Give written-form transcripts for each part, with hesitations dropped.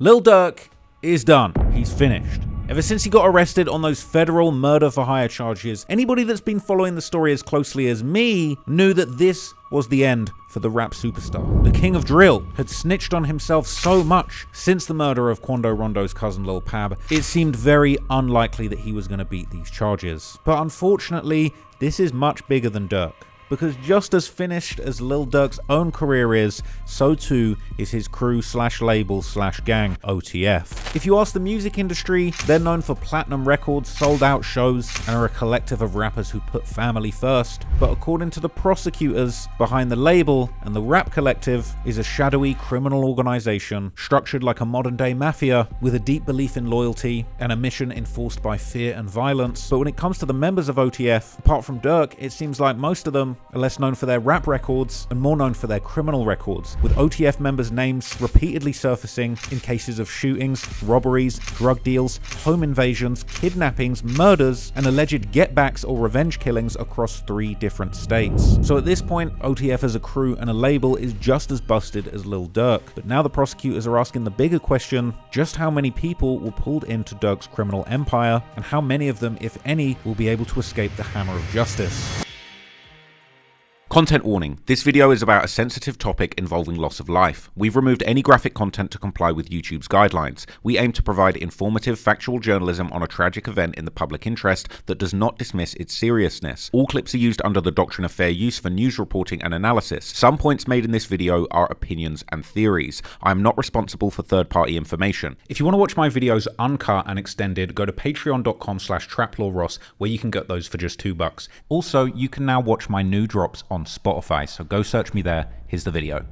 Lil Durk is done. He's finished. Ever since he got arrested on those federal murder for hire charges, anybody that's been following the story as closely as me knew that this was the end for the rap superstar. The king of drill had snitched on himself so much since the murder of Quando Rondo's cousin Lil Pab, it seemed very unlikely that he was going to beat these charges. But unfortunately, this is much bigger than Durk. Because just as finished as Lil Durk's own career is, so too is his crew/label/gang, OTF. If you ask the music industry, they're known for platinum records, sold out shows, and are a collective of rappers who put family first. But according to the prosecutors, behind the label and the rap collective is a shadowy criminal organization structured like a modern day mafia with a deep belief in loyalty and a mission enforced by fear and violence. But when it comes to the members of OTF, apart from Durk, it seems like most of them are less known for their rap records and more known for their criminal records, with OTF members' names repeatedly surfacing in cases of shootings, robberies, drug deals, home invasions, kidnappings, murders, and alleged getbacks or revenge killings across 3 different states. So at this point, OTF as a crew and a label is just as busted as Lil Durk. But now the prosecutors are asking the bigger question, just how many people were pulled into Durk's criminal empire, and how many of them, if any, will be able to escape the hammer of justice. Content warning. This video is about a sensitive topic involving loss of life. We've removed any graphic content to comply with YouTube's guidelines. We aim to provide informative, factual journalism on a tragic event in the public interest that does not dismiss its seriousness. All clips are used under the doctrine of fair use for news reporting and analysis. Some points made in this video are opinions and theories. I am not responsible for third-party information. If you want to watch my videos uncut and extended, go to patreon.com/traplawross, where you can get those for just $2. Also, you can now watch my new drops on Spotify, so go search me there. Here's the video.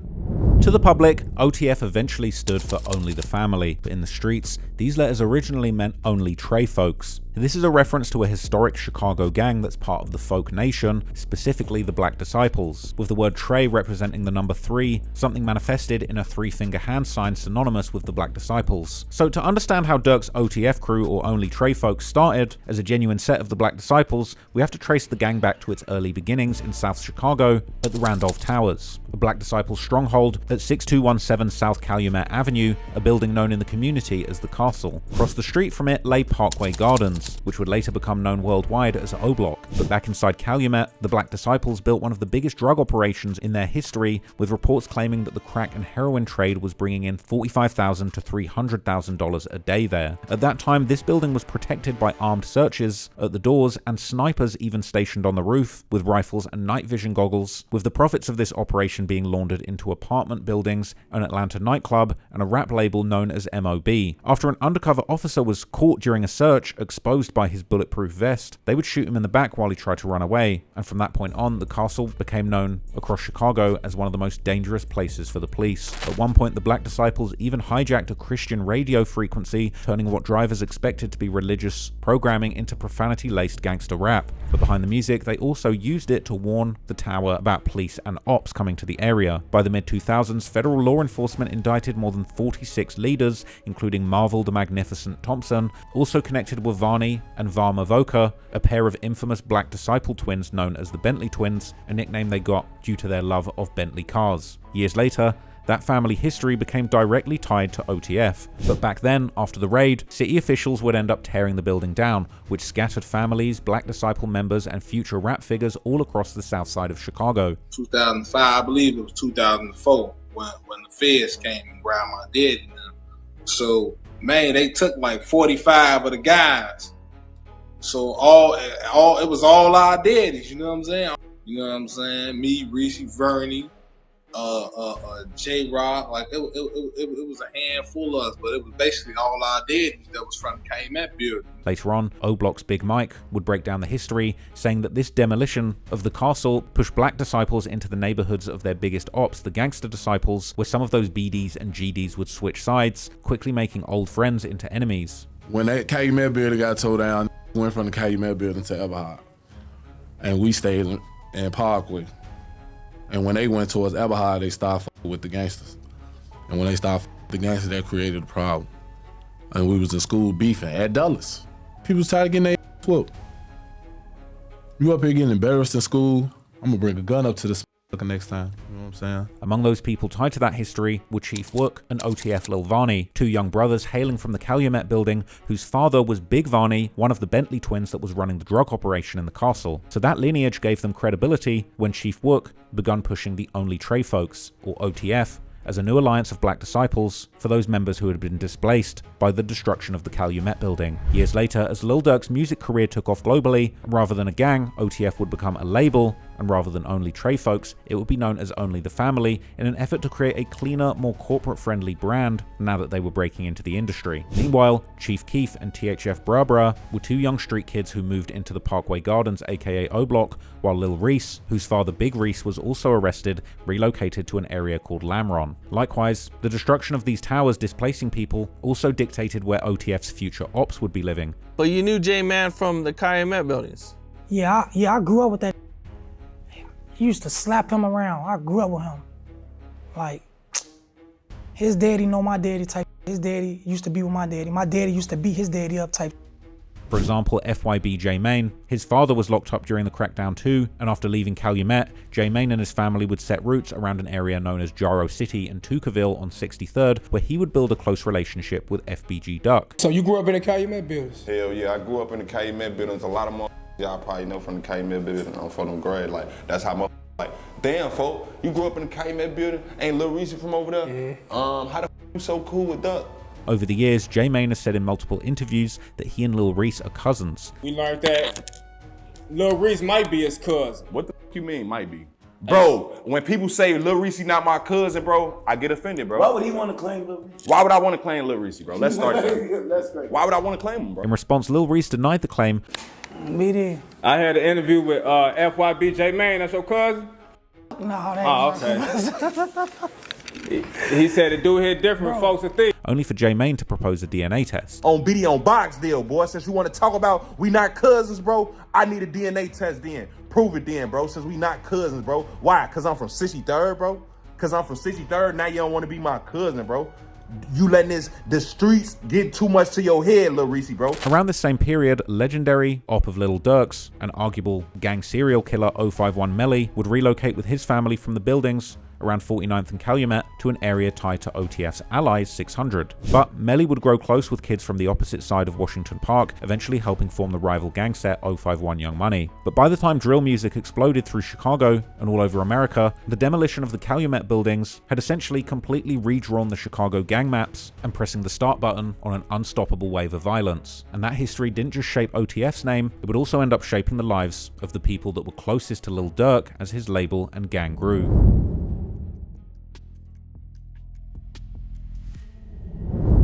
To the public, OTF eventually stood for Only the Family, but in the streets, these letters originally meant Only Trey Folks. This is a reference to a historic Chicago gang that's part of the Folk Nation, specifically the Black Disciples, with the word Trey representing the number 3, something manifested in a 3-finger hand sign synonymous with the Black Disciples. So to understand how Durk's OTF crew, or Only Trey Folks, started as a genuine set of the Black Disciples, we have to trace the gang back to its early beginnings in South Chicago at the Randolph Towers, a Black Disciples stronghold at 6217 South Calumet Avenue, a building known in the community as the Castle. Across the street from it lay Parkway Gardens, which would later become known worldwide as O Block. But back inside Calumet, the Black Disciples built one of the biggest drug operations in their history, with reports claiming that the crack and heroin trade was bringing in $45,000 to $300,000 a day there. At that time, this building was protected by armed searchers at the doors and snipers even stationed on the roof with rifles and night vision goggles, with the profits of this operation being laundered into apartment buildings, an Atlanta nightclub, and a rap label known as MOB. After an undercover officer was caught during a search, exposed by his bulletproof vest, they would shoot him in the back while he tried to run away, and from that point on, the Castle became known across Chicago as one of the most dangerous places for the police. At one point, the Black Disciples even hijacked a Christian radio frequency, turning what drivers expected to be religious programming into profanity-laced gangster rap. But behind the music, they also used it to warn the tower about police and ops coming to the area. By the mid-2000s, federal law enforcement indicted more than 46 leaders, including Marvel the Magnificent Thompson, also connected with Varney and Varma Voka, a pair of infamous Black Disciple twins known as the Bentley Twins, a nickname they got due to their love of Bentley cars. Years later, that family history became directly tied to OTF. But back then, after the raid, city officials would end up tearing the building down, which scattered families, Black Disciple members, and future rap figures all across the south side of Chicago. 2005, I believe it was 2004, when the feds came and grabbed my daddy. So, man, they took like 45 of the guys. So it was all our daddies, you know what I'm saying? You know what I'm saying? Me, Reese, Verney, J-Rock, like it was a handful of us, but it was basically all our daddies that was from the Calumet building. Later on, O Block's Big Mike would break down the history, saying that this demolition of the castle pushed Black Disciples into the neighborhoods of their biggest ops, the Gangster Disciples, where some of those BDs and GDs would switch sides, quickly making old friends into enemies. When that Calumet building got tore down, we went from the Calumet building to Eberhard, and we stayed in Parkway. And when they went towards Eberhard, they started with the gangsters. And when they started with the gangsters, that created a problem. And we was in school beefing at Dulles. People was tired of getting their whooped. You up here getting embarrassed in school, I'm gonna bring a gun up to this next time. You know know what I'm saying? Among those people tied to that history were Chief Wook and OTF Lil Vani, two young brothers hailing from the Calumet building whose father was Big Vani, one of the Bentley twins that was running the drug operation in the castle. So that lineage gave them credibility when Chief Wook begun pushing the Only Trey Folks, or OTF, as a new alliance of black disciples for those members who had been displaced by the destruction of the Calumet building. Years later, as Lil Durk's music career took off globally, rather than a gang, OTF would become a label, and rather than Only Trey Folks, it would be known as Only the Family in an effort to create a cleaner, more corporate-friendly brand now that they were breaking into the industry. Meanwhile, Chief Keef and THF Bra were two young street kids who moved into the Parkway Gardens aka O Block, while Lil Reese, whose father Big Reese was also arrested, relocated to an area called Lamron. Likewise, the destruction of these towers displacing people also dictated where OTF's future ops would be living. But you knew J-Man from the Calumet buildings? Yeah, I grew up with that. He used to slap him around. I grew up with him. Like, his daddy know my daddy type. His daddy used to be with my daddy. My daddy used to beat his daddy up type. For example, FYB J-Mane, his father was locked up during the crackdown too, and after leaving Calumet, J-Mane and his family would set roots around an area known as Jaro City in Tukaville on 63rd, where he would build a close relationship with FBG Duck. So you grew up in the Calumet buildings? Hell yeah, I grew up in the Calumet buildings. A lot of y'all probably know from the Calumet building on Fall of OTF. Like, that's how like, damn, folk, you grew up in the Calumet building? Ain't Lil Reese from over there? How the you so cool with Duck? Over the years, J-Mane has said in multiple interviews that he and Lil Reese are cousins. We learned that Lil Reese might be his cousin. What the you mean, might be? Bro, when people say Lil Reese not my cousin, bro, I get offended, bro. Why would he want to claim Lil Reese? Why would I want to claim Lil Reese, bro? Let's start there. That's great. Why would I want to claim him, bro? In response, Lil Reese denied the claim. I had an interview with FYB J-Mane, that's your cousin? No, that ain't okay. He said the dude here different, folks are thick. Only for J-Mane to propose a DNA test. On BD on Box deal, boy. Since you want to talk about we not cousins, bro, I need a DNA test then. Prove it then, bro, since we not cousins, bro. Why? Because I'm from 63rd, bro? Because I'm from 63rd, now you don't want to be my cousin, bro. You letting the streets get too much to your head, Lil Reese, bro. Around the same period, legendary op of Lil Durk's and arguable gang serial killer 051 Melly would relocate with his family from the buildings around 49th and Calumet to an area tied to OTF's allies 600. But Melly would grow close with kids from the opposite side of Washington Park, eventually helping form the rival gang set 051 Young Money. But by the time drill music exploded through Chicago and all over America, the demolition of the Calumet buildings had essentially completely redrawn the Chicago gang maps and pressing the start button on an unstoppable wave of violence. And that history didn't just shape OTF's name, it would also end up shaping the lives of the people that were closest to Lil Durk as his label and gang grew.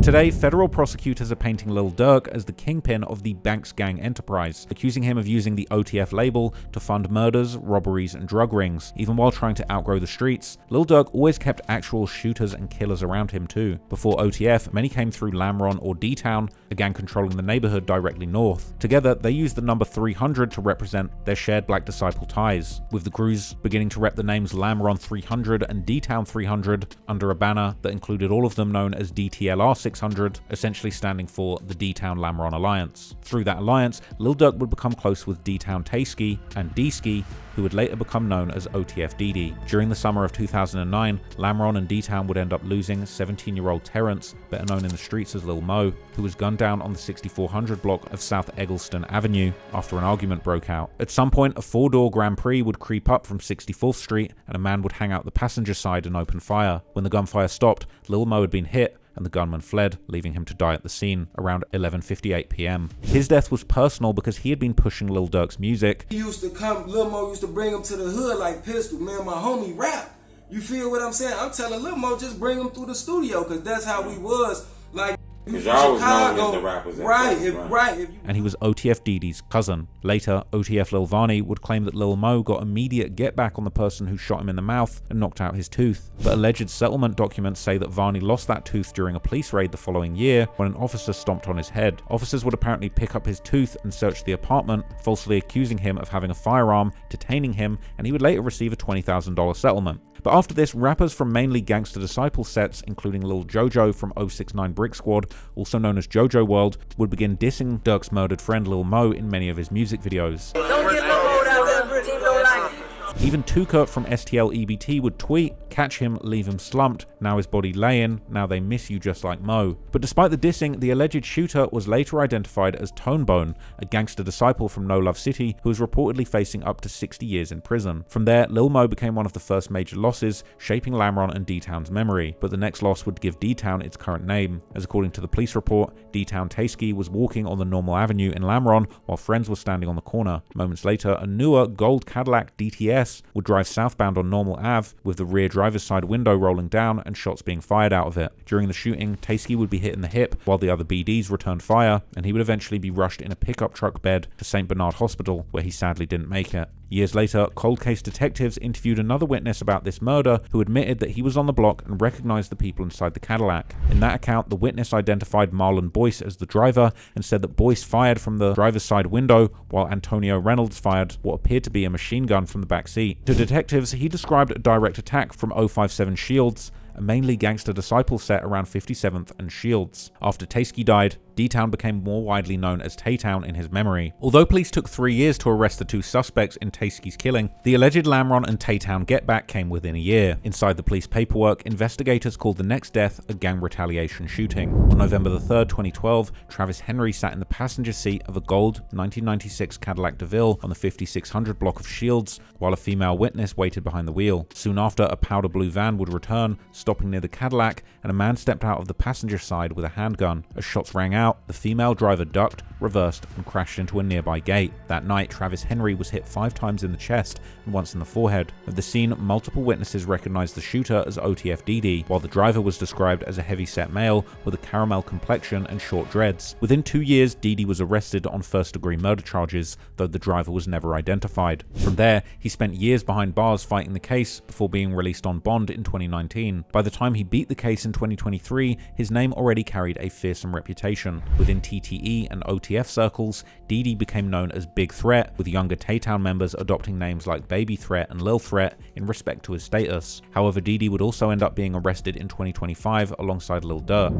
Today, federal prosecutors are painting Lil Durk as the kingpin of the Banks gang enterprise, accusing him of using the OTF label to fund murders, robberies, and drug rings. Even while trying to outgrow the streets, Lil Durk always kept actual shooters and killers around him too. Before OTF, many came through Lamron or D-Town, a gang controlling the neighborhood directly north. Together, they used the number 300 to represent their shared black disciple ties, with the crews beginning to rep the names Lamron 300 and D-Town 300 under a banner that included all of them known as DTLR 600, essentially standing for the D-Town Lamron Alliance. Through that alliance, Lil Durk would become close with D-Town Tay-Ski and D-Ski, who would later become known as OTF Dede. During the summer of 2009, Lamron and D-Town would end up losing 17-year-old Terrence, better known in the streets as Lil Moe, who was gunned down on the 6400 block of South Eggleston Avenue after an argument broke out. At some point, a four-door Grand Prix would creep up from 64th Street and a man would hang out the passenger side and open fire. When the gunfire stopped, Lil Moe had been hit and the gunman fled, leaving him to die at the scene around 11:58 p.m. His death was personal because he had been pushing Lil Durk's music. He used to come, Lil Mo used to bring him to the hood like Pistol, man, my homie rap. You feel what I'm saying? I'm telling Lil Mo just bring him through the studio, because that's how we was. Like, because y'all was known as the rappers. Right. And he was OTF Dede's cousin. Later, OTF Lil Vani would claim that Lil Mo got immediate get back on the person who shot him in the mouth and knocked out his tooth. But alleged settlement documents say that Vani lost that tooth during a police raid the following year when an officer stomped on his head. Officers would apparently pick up his tooth and search the apartment, falsely accusing him of having a firearm, detaining him, and he would later receive a $20,000 settlement. But after this, rappers from mainly Gangsta Disciple sets, including Lil Jojo from 069 Brick Squad, also known as Jojo World, would begin dissing Durk's murdered friend Lil Mo in many of his music videos. Don't get Lil Mo out there, team don't like it. Even Tuka from STL EBT would tweet, "Catch him, leave him slumped, now his body laying, now they miss you just like Moe." But despite the dissing, the alleged shooter was later identified as Tonebone, a gangster disciple from No Love City who was reportedly facing up to 60 years in prison. From there, Lil Mo became one of the first major losses, shaping Lamron and D-Town's memory, but the next loss would give D-Town its current name, as according to the police report, D-Town Tasky was walking on the Normal Avenue in Lamron while friends were standing on the corner. Moments later, a newer gold Cadillac DTS would drive southbound on Normal Ave, with the rear driver's side window rolling down and shots being fired out of it. During the shooting, Tasky would be hit in the hip while the other BDs returned fire, and he would eventually be rushed in a pickup truck bed to St. Bernard Hospital, where he sadly didn't make it. Years later, cold case detectives interviewed another witness about this murder who admitted that he was on the block and recognized the people inside the Cadillac. In that account, the witness identified Marlon Boyce as the driver and said that Boyce fired from the driver's side window while Antonio Reynolds fired what appeared to be a machine gun from the back seat. To detectives, he described a direct attack from 057 Shields, a mainly gangster disciple set around 57th and Shields. After Tasky died, D-Town became more widely known as Tay-Town in his memory. Although police took 3 years to arrest the two suspects in Tasky's killing, the alleged Lamron and Tay-Town get-back came within a year. Inside the police paperwork, investigators called the next death a gang retaliation shooting. On November the 3rd, 2012, Travis Henry sat in the passenger seat of a gold 1996 Cadillac DeVille on the 5600 block of Shields, while a female witness waited behind the wheel. Soon after, a powder blue van would return, stopping near the Cadillac, and a man stepped out of the passenger side with a handgun. As shots rang out, the female driver ducked, reversed, and crashed into a nearby gate. That night, Travis Henry was hit 5 times in the chest and once in the forehead. At the scene, multiple witnesses recognized the shooter as OTF Dede, while the driver was described as a heavy-set male with a caramel complexion and short dreads. Within 2 years, Dede was arrested on first-degree murder charges, though the driver was never identified. From there, he spent years behind bars fighting the case before being released on bond in 2019. By the time he beat the case in 2023, his name already carried a fearsome reputation. Within TTE and OTF circles, Dede became known as Big Threat, with younger Tay-Town members adopting names like Baby Threat and Lil Threat in respect to his status. However, Dede would also end up being arrested in 2025 alongside Lil Durk.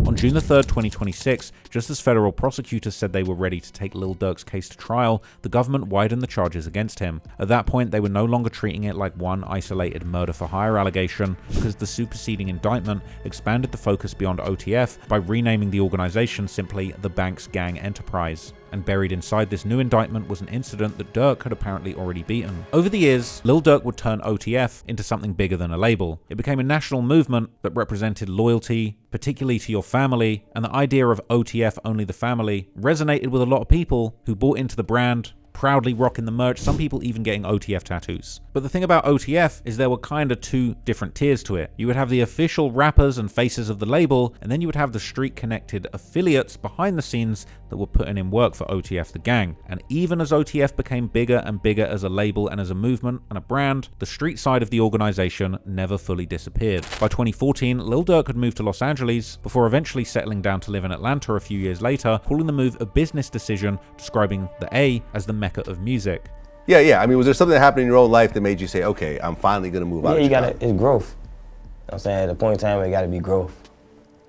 On June 3rd, 2026, just as federal prosecutors said they were ready to take Lil Durk's case to trial, the government widened the charges against him. At that point, they were no longer treating it like one isolated murder-for-hire allegation, because the superseding indictment expanded the focus beyond OTF by renaming the organization simply the Banks Gang Enterprise. And buried inside this new indictment was an incident that Durk had apparently already beaten. Over the years, Lil Durk would turn OTF into something bigger than a label. It became a national movement that represented loyalty, particularly to your family, and the idea of OTF only the family resonated with a lot of people who bought into the brand, proudly rocking the merch, some people even getting OTF tattoos. But the thing about OTF is there were kind of 2 different tiers to it. You would have the official rappers and faces of the label, and then you would have the street-connected affiliates behind the scenes that were putting in work for OTF the gang. And even as OTF became bigger and bigger as a label and as a movement and a brand, the street side of the organization never fully disappeared. By 2014, Lil Durk had moved to Los Angeles before eventually settling down to live in Atlanta a few years later, calling the move a business decision, describing the A as the mecca of music. Yeah. I mean, was there something that happened in your own life that made you say, okay, I'm finally gonna move out? Yeah, it's growth. You know what I'm saying? At the point in time, it gotta be growth.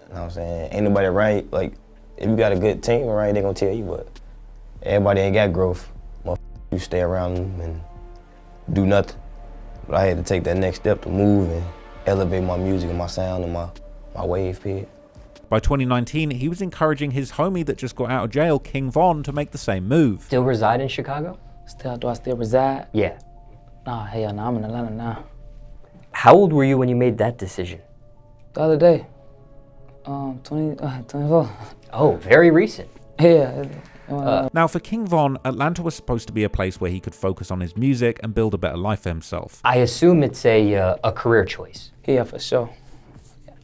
You know what I'm saying? Ain't nobody right. Like, if you got a good team around, they gonna tell you, but everybody ain't got growth. You stay around them and do nothing. But I had to take that next step to move and elevate my music and my sound and my wave period. By 2019, he was encouraging his homie that just got out of jail, King Von, to make the same move. Still reside in Chicago? Do I still reside? Yeah. Nah, hell no, I'm in Atlanta now. How old were you when you made that decision? The other day. 24. Oh, very recent. Yeah. Now, for King Von, Atlanta was supposed to be a place where he could focus on his music and build a better life for himself. I assume it's a career choice. Yeah, for sure.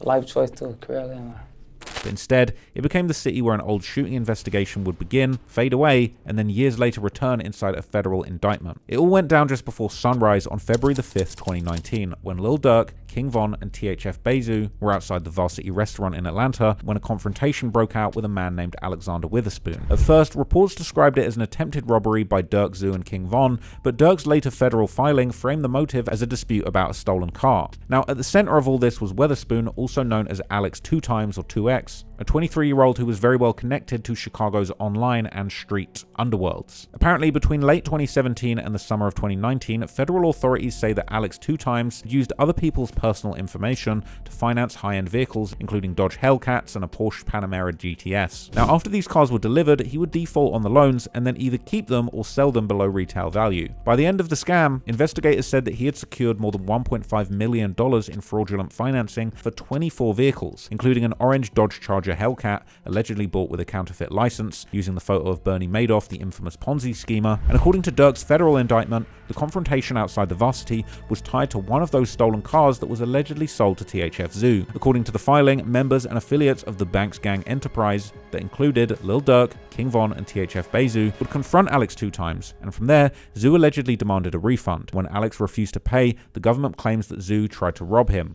Life choice too, career. But instead, it became the city where an old shooting investigation would begin, fade away, and then years later return inside a federal indictment. It all went down just before sunrise on February the 5th, 2019, when Lil Durk, King Von, and THF Bezu were outside the Varsity restaurant in Atlanta when a confrontation broke out with a man named Alexander Witherspoon. At first, reports described it as an attempted robbery by Durk Zoo and King Von, but Durk's later federal filing framed the motive as a dispute about a stolen car. Now, at the center of all this was Witherspoon, also known as Alex 2 Times or 2X, a a 23-year-old who was very well connected to Chicago's online and street underworlds. Apparently, between late 2017 and the summer of 2019, federal authorities say that Alex 2 times used other people's personal information to finance high-end vehicles, including Dodge Hellcats and a Porsche Panamera GTS. Now, after these cars were delivered, he would default on the loans and then either keep them or sell them below retail value. By the end of the scam, investigators said that he had secured more than $1.5 million in fraudulent financing for 24 vehicles, including an orange Dodge Charger Hellcat allegedly bought with a counterfeit license, using the photo of Bernie Madoff, the infamous Ponzi schemer. And according to Dirk's federal indictment, the confrontation outside the Varsity was tied to one of those stolen cars that was allegedly sold to THF Zoo. According to the filing, members and affiliates of the Banks Gang enterprise that included Lil Durk, King Von, and THF Bezu would confront Alex 2 times, and from there, Zoo allegedly demanded a refund. When Alex refused to pay, the government claims that Zoo tried to rob him.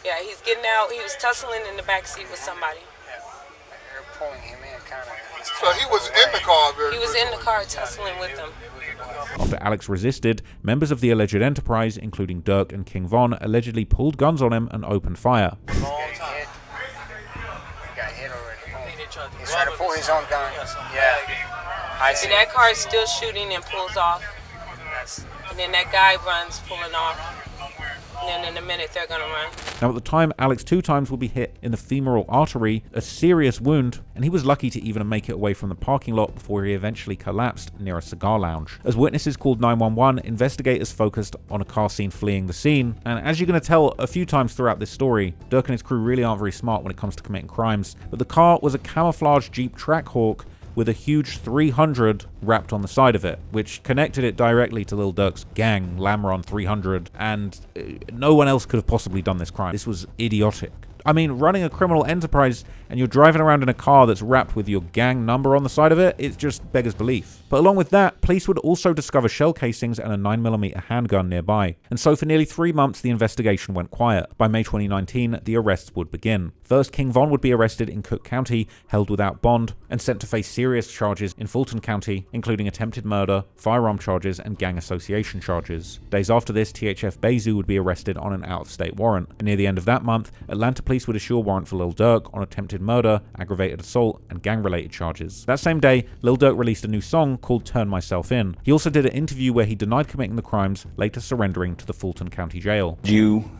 Yeah, he's getting out. He was tussling in the back seat with somebody. They're pulling him in kind of. So he was in the car. He was in the car tussling with them. After Alex resisted, members of the alleged enterprise, including Durk and King Von, allegedly pulled guns on him and opened fire. He got hit already. He's trying to pull his own gun. Yeah. I see that car is still shooting and pulls off. And then that guy runs, pulling off. And then in a minute, they're gonna run. Now, at the time, Alex 2 times will be hit in the femoral artery, a serious wound, and he was lucky to even make it away from the parking lot before he eventually collapsed near a cigar lounge. As witnesses called 911, investigators focused on a car seen fleeing the scene, and as you're going to tell a few times throughout this story, Durk and his crew really aren't very smart when it comes to committing crimes, but the car was a camouflage Jeep Trackhawk with a huge 300 wrapped on the side of it, which connected it directly to Lil Durk's gang, Lamron 300, and no one else could have possibly done this crime. This was idiotic. I mean, running a criminal enterprise and you're driving around in a car that's wrapped with your gang number on the side of it, it just beggars belief. But along with that, police would also discover shell casings and a 9mm handgun nearby. And so for nearly 3 months, the investigation went quiet. By May 2019, the arrests would begin. First, King Von would be arrested in Cook County, held without bond, and sent to face serious charges in Fulton County, including attempted murder, firearm charges, and gang association charges. Days after this, THF Bezu would be arrested on an out-of-state warrant. And near the end of that month, Atlanta police would issue a warrant for Lil Durk on attempted murder, aggravated assault, and gang-related charges. That same day, Lil Durk released a new song called Turn Myself In. He also did an interview where he denied committing the crimes, later surrendering to the Fulton County Jail. Did you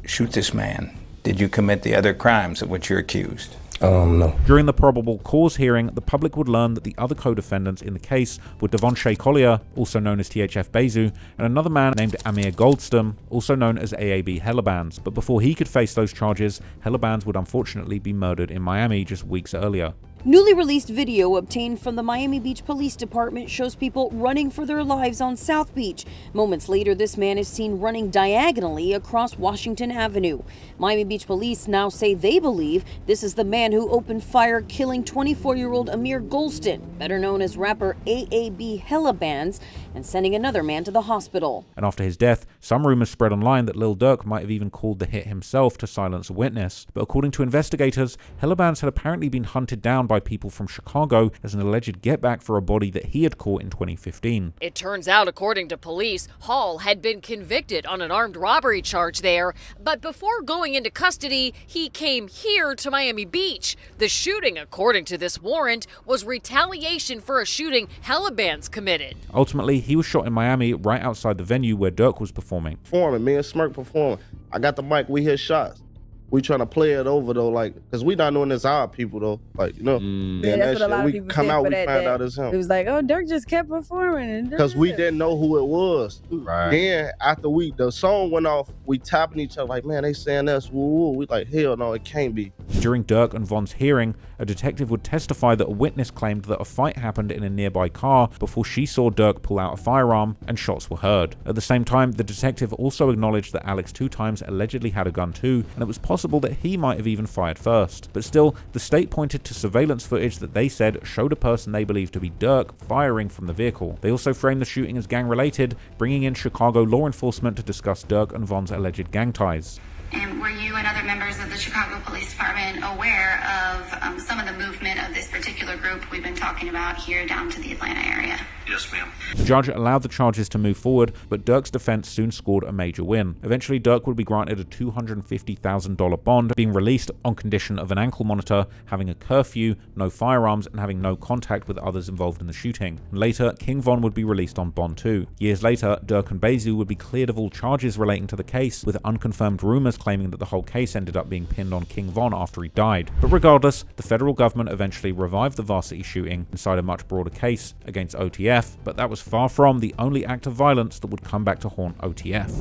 shoot this man? Did you commit the other crimes of which you're accused? No. During the probable cause hearing, the public would learn that the other co-defendants in the case were Devonshea Collier, also known as THF Bezu, and another man named Amir Goldston, also known as AAB Hellerbands. But before he could face those charges, Hellerbands would unfortunately be murdered in Miami just weeks earlier. Newly released video obtained from the Miami Beach Police Department shows people running for their lives on South Beach. Moments later, this man is seen running diagonally across Washington Avenue. Miami Beach Police now say they believe this is the man who opened fire, killing 24-year-old Amir Goldston, better known as rapper AAB Hellerbands, and sending another man to the hospital. And after his death, some rumors spread online that Lil Durk might have even called the hit himself to silence a witness. But according to investigators, Hellerbands had apparently been hunted down by people from Chicago as an alleged getback for a body that he had caught in 2015. It turns out, according to police, Hall had been convicted on an armed robbery charge there, but before going into custody, he came here to Miami Beach. The shooting, according to this warrant, was retaliation for a shooting Hellerbands committed. Ultimately, he was shot in Miami right outside the venue where Durk was performing. Performing, me and Smirk performing. I got the mic, we hit shots. We trying to play it over though, like, cause we not knowing it's our people though, like, you know. Yeah, that's what a lot of we people come said out, for we that found day. out it's him. It was like, oh, Durk just kept performing, and Cause we didn't know who it was. Right. Then after the song went off, we tapping each other like, man, they saying this, woo woo. We like, hell no, it can't be. During Durk and Von's hearing, a detective would testify that a witness claimed that a fight happened in a nearby car before she saw Durk pull out a firearm and shots were heard. At the same time, the detective also acknowledged that Alex 2 times allegedly had a gun too, and it was possible that he might have even fired first. But still, the state pointed to surveillance footage that they said showed a person they believed to be Durk firing from the vehicle. They also framed the shooting as gang-related, bringing in Chicago law enforcement to discuss Durk and Von's alleged gang ties. And were you and other members of the Chicago Police Department aware of some of the movement of this particular group we've been talking about here down to the Atlanta area? Yes, ma'am. The judge allowed the charges to move forward, but Dirk's defense soon scored a major win. Eventually, Dirk would be granted a $250,000 bond, being released on condition of an ankle monitor, having a curfew, no firearms, and having no contact with others involved in the shooting. And later, King Von would be released on bond too. Years later, Dirk and Bezu would be cleared of all charges relating to the case, with unconfirmed rumors claiming that the whole case ended up being pinned on King Von after he died. But regardless, the federal government eventually revived the varsity shooting inside a much broader case against OTF, but that was far from the only act of violence that would come back to haunt OTF.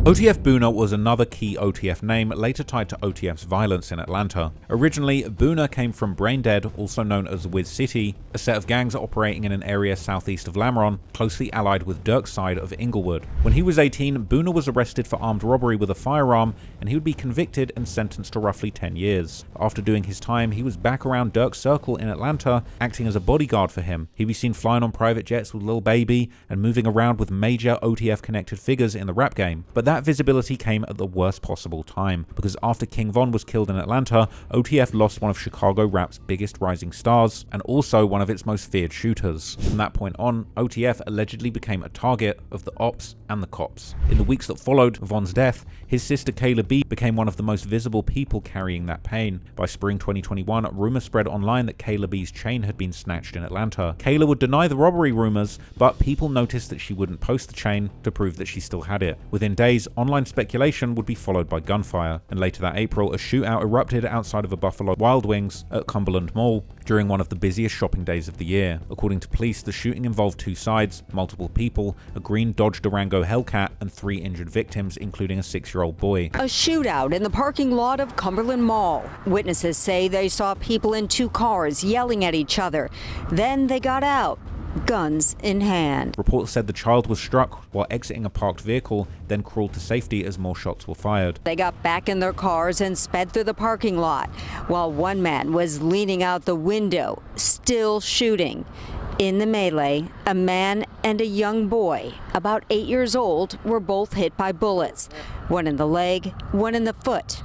OTF Boona was another key OTF name later tied to OTF's violence in Atlanta. Originally, Boona came from Brain Dead, also known as Wiz City, a set of gangs operating in an area southeast of Lamron, closely allied with Dirk's side of Inglewood. When he was 18, Boona was arrested for armed robbery with a firearm, and he would be convicted and sentenced to roughly 10 years. After doing his time, he was back around Dirk's circle in Atlanta, acting as a bodyguard for him. He'd be seen flying on private jets with Lil Baby and moving around with major OTF-connected figures in the rap game. But that visibility came at the worst possible time, because after King Von was killed in Atlanta, OTF lost one of Chicago rap's biggest rising stars, and also one of its most feared shooters. From that point on, OTF allegedly became a target of the ops and the cops. In the weeks that followed Von's death, his sister Kayla B became one of the most visible people carrying that pain. By spring 2021, rumors spread online that Kayla B's chain had been snatched in Atlanta. Kayla would deny the robbery rumors, but people noticed that she wouldn't post the chain to prove that she still had it. Within days, online speculation would be followed by gunfire, and later that April, a shootout erupted outside of a Buffalo Wild Wings at Cumberland Mall during one of the busiest shopping days of the year. According to police, the shooting involved two sides, multiple people, a green Dodge Durango Hellcat, and 3 injured victims, including a 6-year-old boy. A shootout in the parking lot of Cumberland Mall. Witnesses say they saw people in 2 cars yelling at each other. Then they got out, guns in hand. Reports said the child was struck while exiting a parked vehicle, then crawled to safety as more shots were fired. They got back in their cars and sped through the parking lot, while one man was leaning out the window, still shooting. In the melee, a man and a young boy, about 8 years old, were both hit by bullets. One in the leg, one in the foot.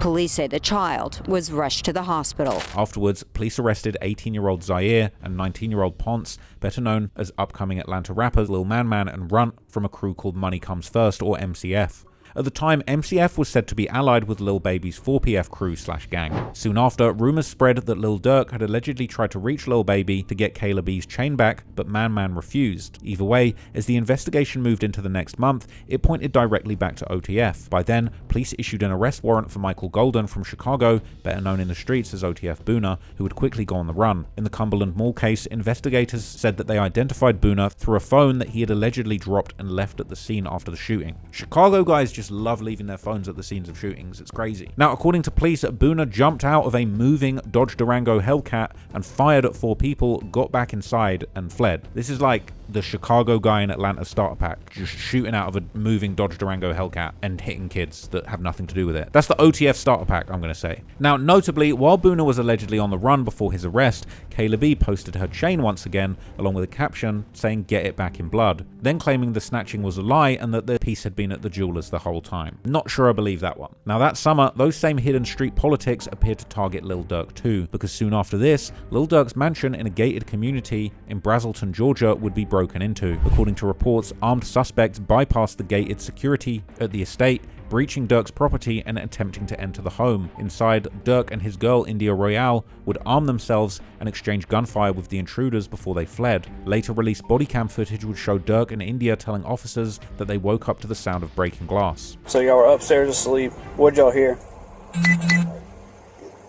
Police say the child was rushed to the hospital. Afterwards, police arrested 18-year-old Zaire and 19-year-old Ponce, better known as upcoming Atlanta rappers Lil Man Man and Runt, from a crew called Money Comes First, or MCF. At the time, MCF was said to be allied with Lil Baby's 4PF crew/gang. Soon after, rumors spread that Lil Durk had allegedly tried to reach Lil Baby to get Kayla B's chain back, but Man Man refused. Either way, as the investigation moved into the next month, it pointed directly back to OTF. By then, police issued an arrest warrant for Michael Golden from Chicago, better known in the streets as OTF Boona, who would quickly go on the run. In the Cumberland Mall case, investigators said that they identified Boona through a phone that he had allegedly dropped and left at the scene after the shooting. Chicago guys just love leaving their phones at the scenes of shootings. It's crazy. Now, according to police, Boona jumped out of a moving Dodge Durango Hellcat and fired at 4 people, got back inside, and fled. This is like the Chicago guy in Atlanta starter pack, just shooting out of a moving Dodge Durango Hellcat and hitting kids that have nothing to do with it. That's the OTF starter pack, I'm going to say. Now, notably, while Boona was allegedly on the run before his arrest, Kayla B posted her chain once again, along with a caption saying, "Get it back in blood," then claiming the snatching was a lie and that the piece had been at the jeweler's the whole time. Not sure I believe that one. Now, that summer, those same hidden street politics appeared to target Lil Durk too, because soon after this, Lil Durk's mansion in a gated community in Brazelton, Georgia would be broken into. According to reports, armed suspects bypassed the gated security at the estate, breaching Durk's property and attempting to enter the home. Inside, Durk and his girl, India Royale, would arm themselves and exchange gunfire with the intruders before they fled. Later released body cam footage would show Durk and India telling officers that they woke up to the sound of breaking glass. So y'all were upstairs asleep. What'd y'all hear?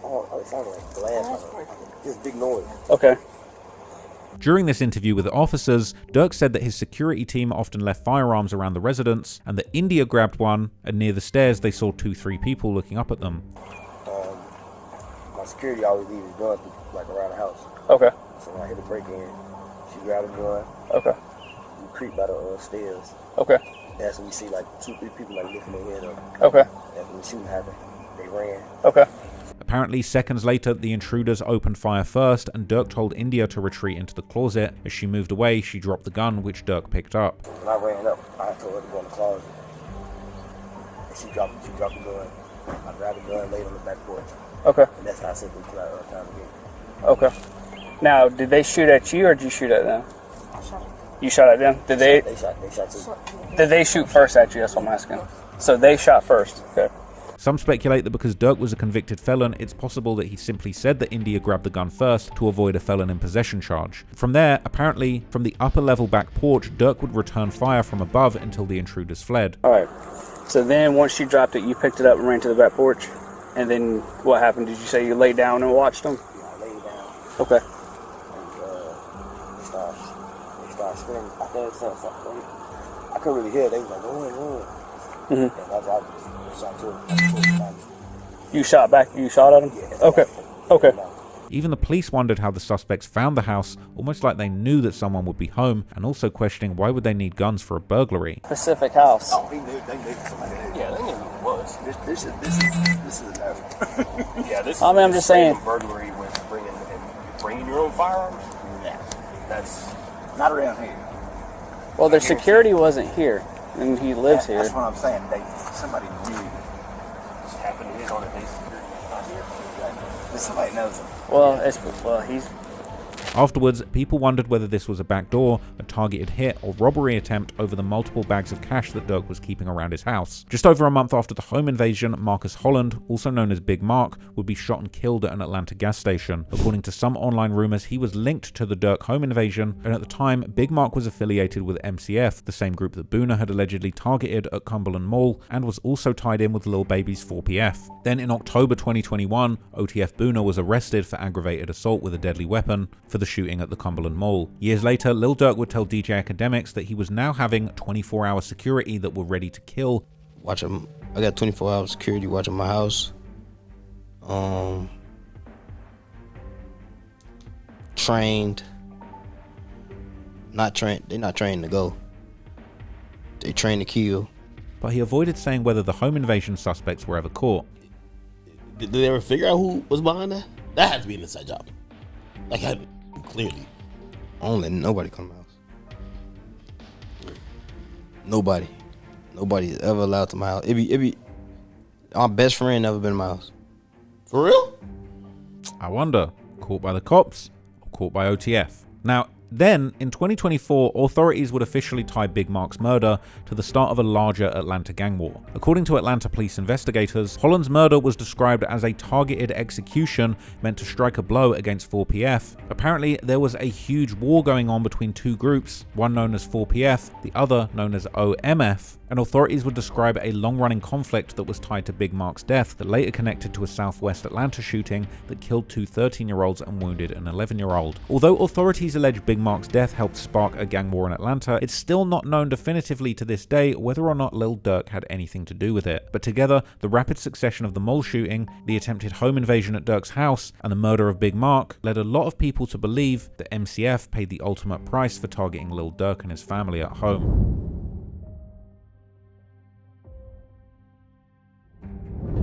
Oh, it sounded like glass. Just big noise. Okay. During this interview with the officers, Durk said that his security team often left firearms around the residence, and that India grabbed one, and near the stairs they saw 2-3 people looking up at them. My security always leaves his gun like around the house. Okay. So when I hit the break in, she grabbed a gun. Okay. We creep by the stairs. Okay. That's when we see like 2-3 people like lifting their head up. Okay. That's when the shooting happened. They ran. Okay. Apparently, seconds later, the intruders opened fire first, and Dirk told India to retreat into the closet. As she moved away, she dropped the gun, which Dirk picked up. When I ran up, I told her to go in the closet. And she dropped the gun. I grabbed the gun, laid on the back porch. Okay. And that's how I said we put out time again. Okay. Now, did they shoot at you or did you shoot at them? I shot them. You shot at them? Did they? They shot too. Did they shoot first at you? That's what I'm asking. So they shot first. Okay. Some speculate that because Dirk was a convicted felon, it's possible that he simply said that India grabbed the gun first to avoid a felon in possession charge. From there, apparently, from the upper level back porch, Dirk would return fire from above until the intruders fled. Alright. So then once you dropped it, you picked it up and ran to the back porch? And then what happened? Did you say you laid down and watched them? Yeah, I laid down. Okay. And they started screaming. I thought something. I couldn't really hear. They was like, oh. Mm-hmm. And I shot two. You shot back? You shot at them? Yeah. Okay. Okay. Even the police wondered how the suspects found the house, almost like they knew that someone would be home, and also questioning why would they need guns for a burglary. Pacific house. Oh, they knew somebody. Yeah, they knew who it was. This is a no. Yeah, this. I mean, I'm just saying. Burglary with bringing your own firearms. Yeah, that's not around here. Well, their security wasn't here, and he lives here. That's what I'm saying. Somebody knew. Just happened to hit on it. Not here. Somebody knows him. Well, he's. Afterwards, people wondered whether this was a backdoor, a targeted hit, or robbery attempt over the multiple bags of cash that Dirk was keeping around his house. Just over a month after the home invasion, Marcus Holland, also known as Big Mark, would be shot and killed at an Atlanta gas station. According to some online rumors, he was linked to the Dirk home invasion, and at the time, Big Mark was affiliated with MCF, the same group that Boona had allegedly targeted at Cumberland Mall, and was also tied in with Lil Baby's 4PF. Then in October 2021, OTF Boona was arrested for aggravated assault with a deadly weapon for the shooting at the Cumberland Mall. Years later, Lil Durk would tell DJ Academics that he was now having 24-hour security that were ready to kill. I got 24-hour security watching my house. Trained. Not trained. They're not trained to go. They trained to kill. But he avoided saying whether the home invasion suspects were ever caught. Did they ever figure out who was behind that? That had to be an inside job. Like, clearly. Nobody come to my house. Nobody. Nobody's ever allowed to my house. It be my best friend never been to my house. For real? I wonder, caught by the cops or caught by OTF? Now, then, in 2024, authorities would officially tie Big Mark's murder to the start of a larger Atlanta gang war. According to Atlanta police investigators, Holland's murder was described as a targeted execution meant to strike a blow against 4PF. Apparently, there was a huge war going on between two groups, one known as 4PF, the other known as OMF, and authorities would describe a long-running conflict that was tied to Big Mark's death that later connected to a Southwest Atlanta shooting that killed two 13-year-olds and wounded an 11-year-old. Although authorities allege Big Mark's death helped spark a gang war in Atlanta, it's still not known definitively to this day whether or not Lil Durk had anything to do with it. But together, the rapid succession of the mall shooting, the attempted home invasion at Durk's house, and the murder of Big Mark led a lot of people to believe that MCF paid the ultimate price for targeting Lil Durk and his family at home.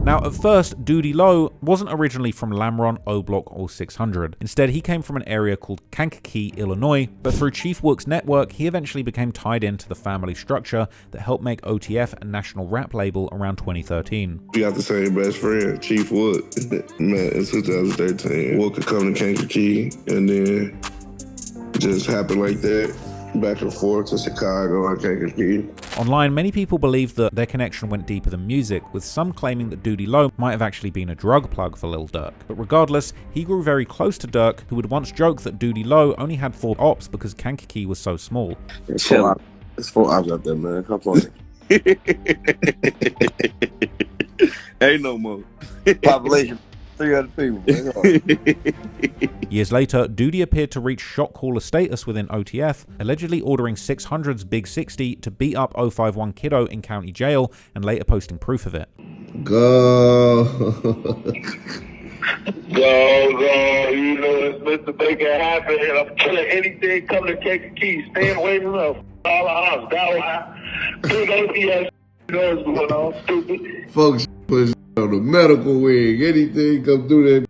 Now, at first, Doodie Lo wasn't originally from Lamron, O Block, or 600. Instead, he came from an area called Kankakee, Illinois, but through Chief Wook's network, he eventually became tied into the family structure that helped make OTF a national rap label around 2013. We got the same best friend, Chief Wook, met in 2013. Wook could come to Kankakee, and then it just happened like that. Back and forth to Chicago and Kankakee. Online, many people believe that their connection went deeper than music, with some claiming that Doodie Lo might have actually been a drug plug for Lil Durk. But regardless, he grew very close to Durk, who would once joke that Doodie Lo only had 4 ops because Kankakee was so small. It's 4 ops up there, man. Come on. Ain't no more. Population 300 people. Years later, Doodie appeared to reach shot caller status within OTF, allegedly ordering 600's Big 60 to beat up 051 Kiddo in county jail and later posting proof of it. Go. Go. You know, Mr. Baker happened, and I'm killing anything coming to Kankakee. Staying away from us. All the house. Big OTF. You know what's going on, stupid. Folks, on the medical wing, anything come through that.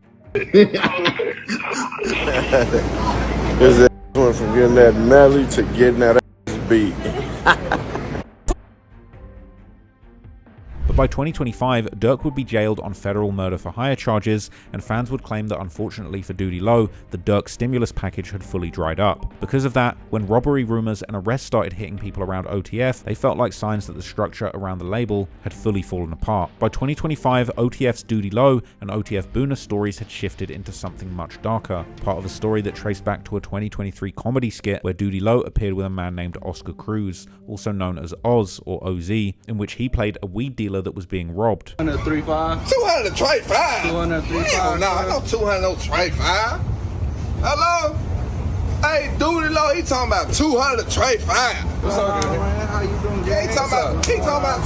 His ass went from getting that melly to getting that ass beat. But by 2025, Dirk would be jailed on federal murder for hire charges, and fans would claim that unfortunately for Doodie Lo, the Dirk stimulus package had fully dried up. Because of that, when robbery rumors and arrests started hitting people around OTF, they felt like signs that the structure around the label had fully fallen apart. By 2025, OTF's Doodie Lo and OTF Boona stories had shifted into something much darker, part of a story that traced back to a 2023 comedy skit where Doodie Lo appeared with a man named Oscar Cruz, also known as Oz or OZ, in which he played a weed dealer that was being robbed. 235. 235. 235. No, I know 235. Hello? Hey, Doodie Lo, he talking about 235. What's up, man? How you doing? Yeah, he talking about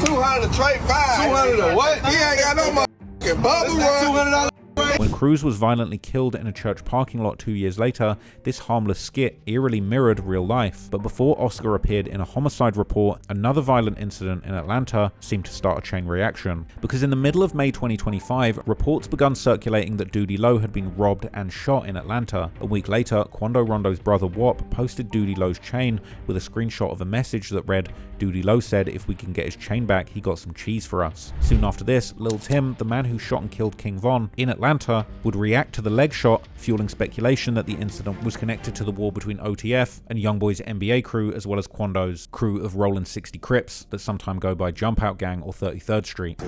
235. 200 what? He ain't got no motherfucking bubble run. When Cruz was violently killed in a church parking lot 2 years later, this harmless skit eerily mirrored real life. But before Oscar appeared in a homicide report, another violent incident in Atlanta seemed to start a chain reaction. Because in the middle of May 2025, reports began circulating that Doodie Lo had been robbed and shot in Atlanta. A week later, Quando Rondo's brother Wop posted Doodie Lo's chain with a screenshot of a message that read, "Doodie Lo said if we can get his chain back, he got some cheese for us." Soon after this, Lil Tim, the man who shot and killed King Von in Atlanta, would react to the leg shot, fueling speculation that the incident was connected to the war between OTF and Youngboy's NBA crew, as well as Quando's crew of Rollin' 60 Crips that sometime go by Jump Out Gang or 33rd Street.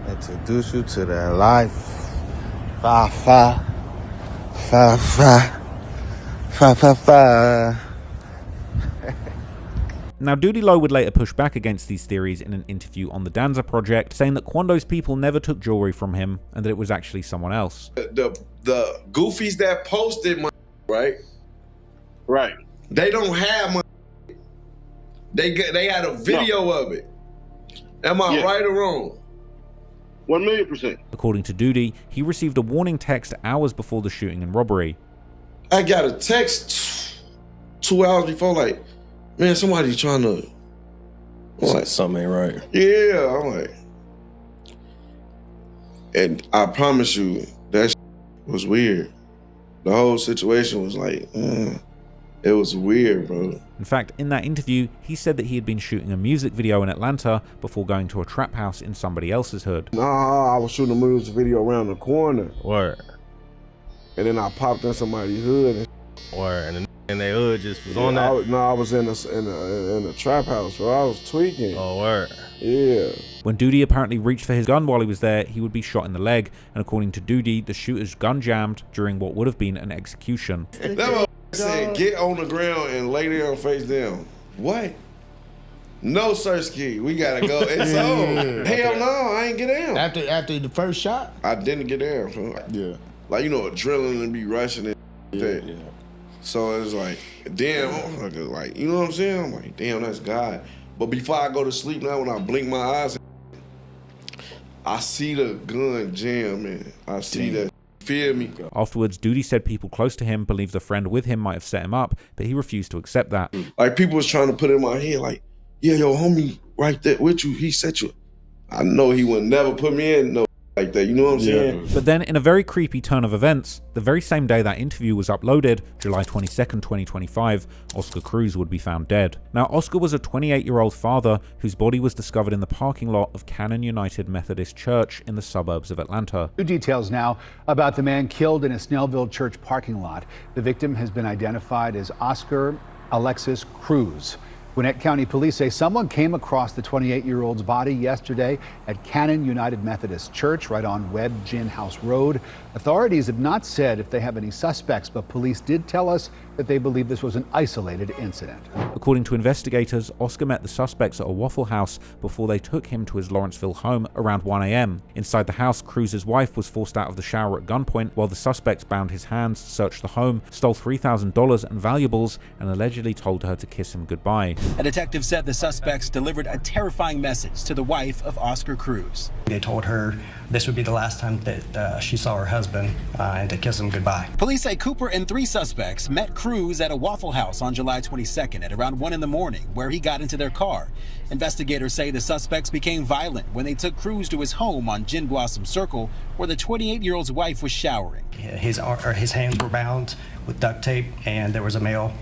Introduce you to that life. 5, 5, 5, 5, 5, 5, 5. Now, Doodie Lo would later push back against these theories in an interview on the Danza Project, saying that Quando's people never took jewelry from him and that it was actually someone else. The goofies that posted my right? Right. They don't have my They had a video of it. Am I right or wrong? 1,000,000%. According to Doodie, he received a warning text hours before the shooting and robbery. I got a text 2 hours before, like, man, somebody trying to. Like, something ain't right. Yeah, I'm like, and I promise you, that was weird. The whole situation was like, it was weird, bro. In fact, in that interview, he said that he had been shooting a music video in Atlanta before going to a trap house in somebody else's hood. Nah, I was shooting a music video around the corner. Word. And then I popped in somebody's hood. And Word. And their hood just was on that? I was in a trap house, so I was tweaking. Oh, word. Yeah. When Doodie apparently reached for his gun while he was there, he would be shot in the leg, and according to Doodie, the shooter's gun jammed during what would have been an execution. That motherfucker said, get on the ground and lay down face down. What? No, Sirski, we gotta go. It's on. Hell no, I ain't get down. After the first shot? I didn't get down. Yeah. Like, you know, adrenaline be rushing and that. Yeah. So it's like, damn, like, you know what I'm saying? I'm like, damn, that's God. But before I go to sleep now, when I blink my eyes, I see the gun jam, man. I see that. Feel me? Afterwards, Doodie said people close to him believed the friend with him might have set him up, but he refused to accept that. Like, people was trying to put in my head, like, yeah, your homie right there with you, he set you. I know he would never put me in no like that, you know what I'm saying? But then, in a very creepy turn of events, the very same day that interview was uploaded, July 22nd, 2025, Oscar Cruz would be found dead. Now, Oscar was a 28-year-old father whose body was discovered in the parking lot of Cannon United Methodist Church in the suburbs of Atlanta. New details now about the man killed in a Snellville church parking lot. The victim has been identified as Oscar Alexis Cruz. Gwinnett County Police say someone came across the 28-year-old's body yesterday at Cannon United Methodist Church right on Webb Gin House Road. Authorities have not said if they have any suspects, but police did tell us that they believe this was an isolated incident. According to investigators, Oscar met the suspects at a Waffle House before they took him to his Lawrenceville home around 1 a.m. Inside the house, Cruz's wife was forced out of the shower at gunpoint while the suspects bound his hands, searched the home, stole $3,000 and valuables, and allegedly told her to kiss him goodbye. A detective said the suspects delivered a terrifying message to the wife of Oscar Cruz. They told her this would be the last time that she saw her husband and to kiss him goodbye. Police say Cooper and 3 suspects met Cruz at a Waffle House on July 22nd at around 1 in the morning, where he got into their car. Investigators say the suspects became violent when they took Cruz to his home on Gin Blossom Circle, where the 28-year-old's wife was showering. His hands were bound with duct tape, and there was a male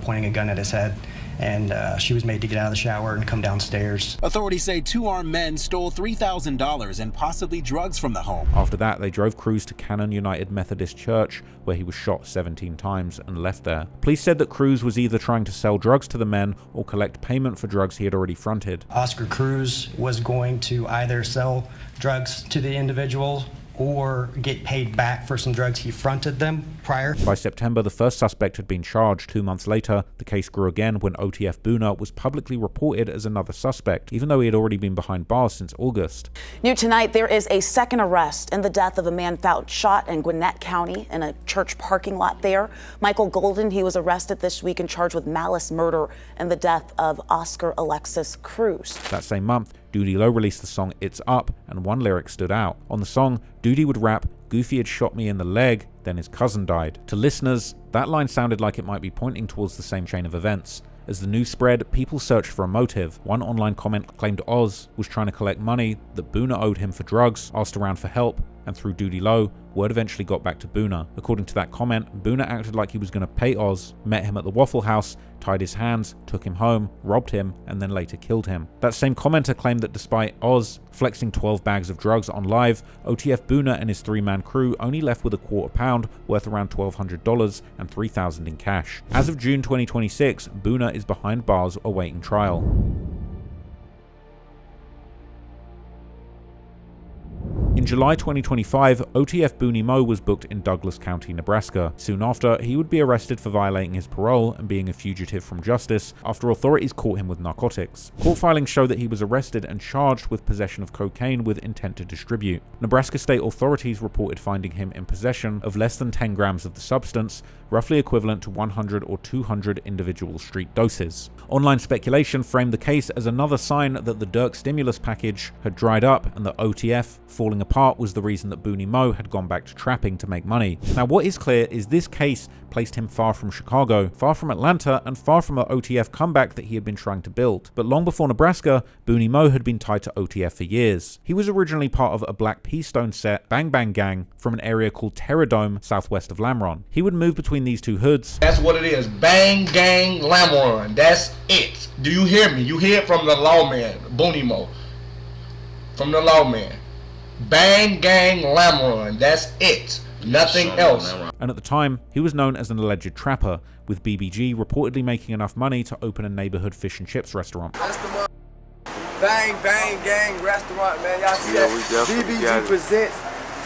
pointing a gun at his head. And she was made to get out of the shower and come downstairs. Authorities say 2 armed men stole $3,000 and possibly drugs from the home. After that, they drove Cruz to Cannon United Methodist Church, where he was shot 17 times and left there. Police said that Cruz was either trying to sell drugs to the men or collect payment for drugs he had already fronted. Oscar Cruz was going to either sell drugs to the individual or get paid back for some drugs he fronted them prior. By September, the first suspect had been charged. 2 months later, the case grew again when OTF Boona was publicly reported as another suspect, even though he had already been behind bars since August. New tonight, there is a second arrest in the death of a man found shot in Gwinnett County in a church parking lot there. Michael Golden, he was arrested this week and charged with malice murder in the death of Oscar Alexis Cruz. That same month, Doodie Lo released the song It's Up, and one lyric stood out. On the song, Doodie would rap, "Goofy had shot me in the leg, then his cousin died." To listeners, that line sounded like it might be pointing towards the same chain of events. As the news spread, people searched for a motive. One online comment claimed Oz was trying to collect money that Boona owed him for drugs, asked around for help, and through Doodie Lo, word eventually got back to Boona. According to that comment, Boona acted like he was going to pay Oz, met him at the Waffle House, tied his hands, took him home, robbed him, and then later killed him. That same commenter claimed that despite Oz flexing 12 bags of drugs on live, OTF Boona and his 3-man crew only left with a £250 worth around $1,200 and $3,000 in cash. As of June 2026, Boona is behind bars awaiting trial. In July 2025, OTF Boonie Moe was booked in Douglas County, Nebraska. Soon after, he would be arrested for violating his parole and being a fugitive from justice after authorities caught him with narcotics. Court filings show that he was arrested and charged with possession of cocaine with intent to distribute. Nebraska state authorities reported finding him in possession of less than 10 grams of the substance, roughly equivalent to 100 or 200 individual street doses. Online speculation framed the case as another sign that the Dirk stimulus package had dried up and that OTF falling apart was the reason that Boonie Moe had gone back to trapping to make money. Now, what is clear is this case placed him far from Chicago, far from Atlanta, and far from the OTF comeback that he had been trying to build. But long before Nebraska, Boonie Moe had been tied to OTF for years. He was originally part of a Black Pea Stone set Bang Bang Gang from an area called Terradome, southwest of Lamron. He would move between these two hoods. That's what it is. Bang Gang Lamron. That's it. Do you hear me? You hear it from the lawman, Boonie Moe. From the lawman. Bang Gang Lamron. That's it. Nothing else. And at the time, he was known as an alleged trapper, with BBG reportedly making enough money to open a neighborhood fish and chips restaurant. That's the Bang Bang Gang restaurant, man. Y'all see that? BBG presents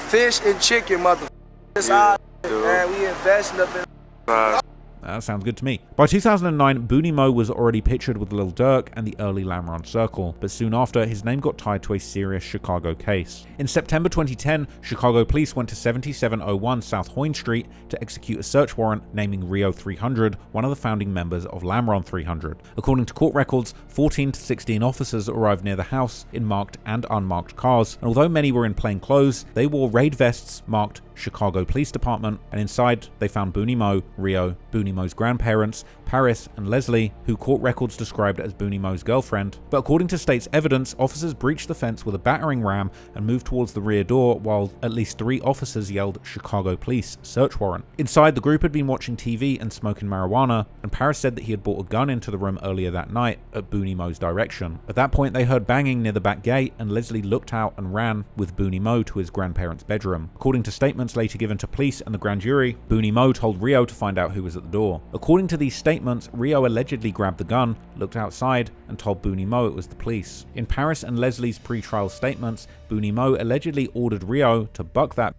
fish and chicken, motherfucker. That's all, man. We investing up in. That sounds good to me. By 2009, Boonie Moe was already pictured with Lil Durk and the early Lamron Circle, but soon after, his name got tied to a serious Chicago case. In September 2010, Chicago police went to 7701 South Hoyne Street to execute a search warrant naming Rio 300, one of the founding members of Lamron 300. According to court records, 14 to 16 officers arrived near the house in marked and unmarked cars, and although many were in plain clothes, they wore raid vests marked Chicago Police Department, and inside they found Boonie Moe, Rio, Boonie Moe's grandparents, Paris and Leslie, who court records described as Boonie Moe's girlfriend. But according to state's evidence, officers breached the fence with a battering ram and moved towards the rear door while at least 3 officers yelled Chicago Police search warrant. Inside, the group had been watching TV and smoking marijuana, and Paris said that he had brought a gun into the room earlier that night at Boonie Moe's direction. At that point, they heard banging near the back gate, and Leslie looked out and ran with Boonie Moe to his grandparents' bedroom. According to statements later given to police and the grand jury, Boonie Moe told Rio to find out who was at the door. According to these statements, Rio allegedly grabbed the gun, looked outside, and told Boonie Moe it was the police. In Paris and Leslie's pre-trial statements, Boonie Moe allegedly ordered Rio to buck that,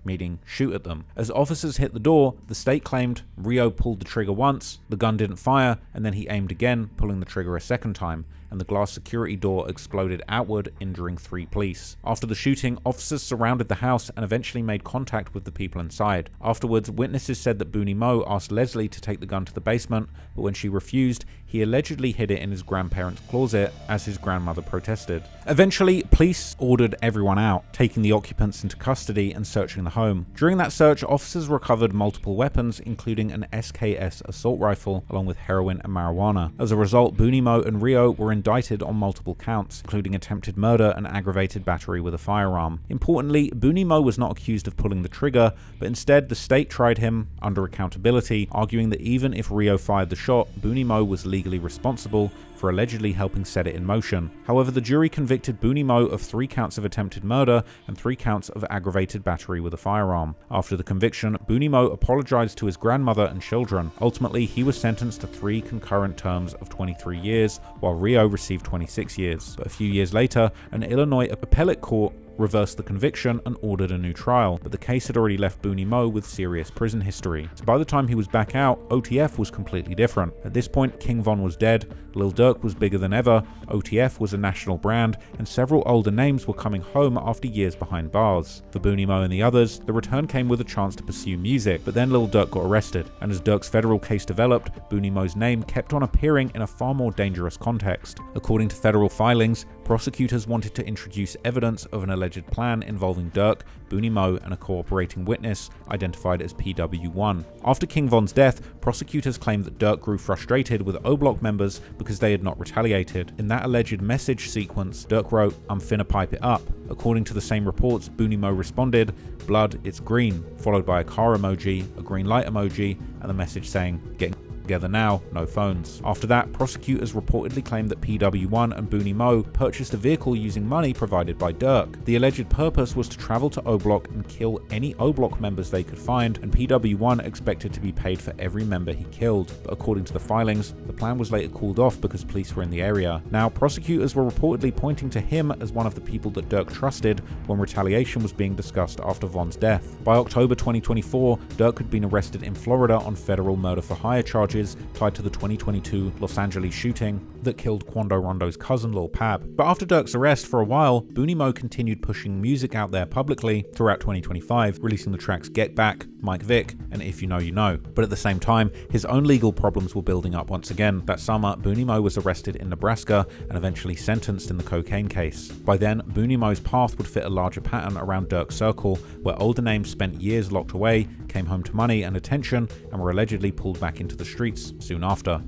meaning shoot at them. As officers hit the door, the state claimed Rio pulled the trigger once, the gun didn't fire, and then he aimed again, pulling the trigger a second time, and the glass security door exploded outward, injuring 3 police. After the shooting, officers surrounded the house and eventually made contact with the people inside. Afterwards, witnesses said that Boonie Moe asked Leslie to take the gun to the basement, but when she refused, he allegedly hid it in his grandparents' closet as his grandmother protested. Eventually, police ordered everyone out, taking the occupants into custody and searching the the home. During that search, officers recovered multiple weapons, including an SKS assault rifle, along with heroin and marijuana. As a result, Boonie Moe and Rio were indicted on multiple counts, including attempted murder and aggravated battery with a firearm. Importantly, Boonie Moe was not accused of pulling the trigger, but instead the state tried him under accountability, arguing that even if Rio fired the shot, Boonie Moe was legally responsible for allegedly helping set it in motion. However, the jury convicted Boonie Moe of 3 counts of attempted murder and 3 counts of aggravated battery with a firearm. After the conviction, Boonie Moe apologized to his grandmother and children. Ultimately, he was sentenced to 3 concurrent terms of 23 years, while Rio received 26 years. But a few years later, an Illinois appellate court reversed the conviction and ordered a new trial, but the case had already left Boonie Moe with serious prison history. So by the time he was back out, OTF was completely different. At this point, King Von was dead, Lil Durk was bigger than ever, OTF was a national brand, and several older names were coming home after years behind bars. For Boonie Moe and the others, the return came with a chance to pursue music, but then Lil Durk got arrested, and as Durk's federal case developed, Boonie Moe's name kept on appearing in a far more dangerous context. According to federal filings, prosecutors wanted to introduce evidence of an alleged plan involving Durk, Boonie Moe, and a cooperating witness identified as PW1. After King Von's death, prosecutors claimed that Durk grew frustrated with O-Block members because they had not retaliated. In that alleged message sequence, Durk wrote, "I'm finna pipe it up." According to the same reports, Boonie Moe responded, "Blood, it's green," followed by a car emoji, a green light emoji, and the message saying, "Getting together now, no phones." After that, prosecutors reportedly claimed that PW1 and Boonie Moe purchased a vehicle using money provided by Durk. The alleged purpose was to travel to O-Block and kill any O-Block members they could find, and PW1 expected to be paid for every member he killed. But according to the filings, the plan was later called off because police were in the area. Now, prosecutors were reportedly pointing to him as one of the people that Durk trusted when retaliation was being discussed after Von's death. By October 2024, Durk had been arrested in Florida on federal murder for hire charges tied to the 2022 Los Angeles shooting that killed Quando Rondo's cousin Lil Pab. But after Durk's arrest, for a while, Boonie Moe continued pushing music out there publicly throughout 2025, releasing the tracks Get Back, Mike Vick, and If You Know You Know. But at the same time, his own legal problems were building up once again. That summer, Boonie Moe was arrested in Nebraska and eventually sentenced in the cocaine case. By then, Boonie Moe's path would fit a larger pattern around Durk's circle, where older names spent years locked away, came home to money and attention, and were allegedly pulled back into the streets soon after.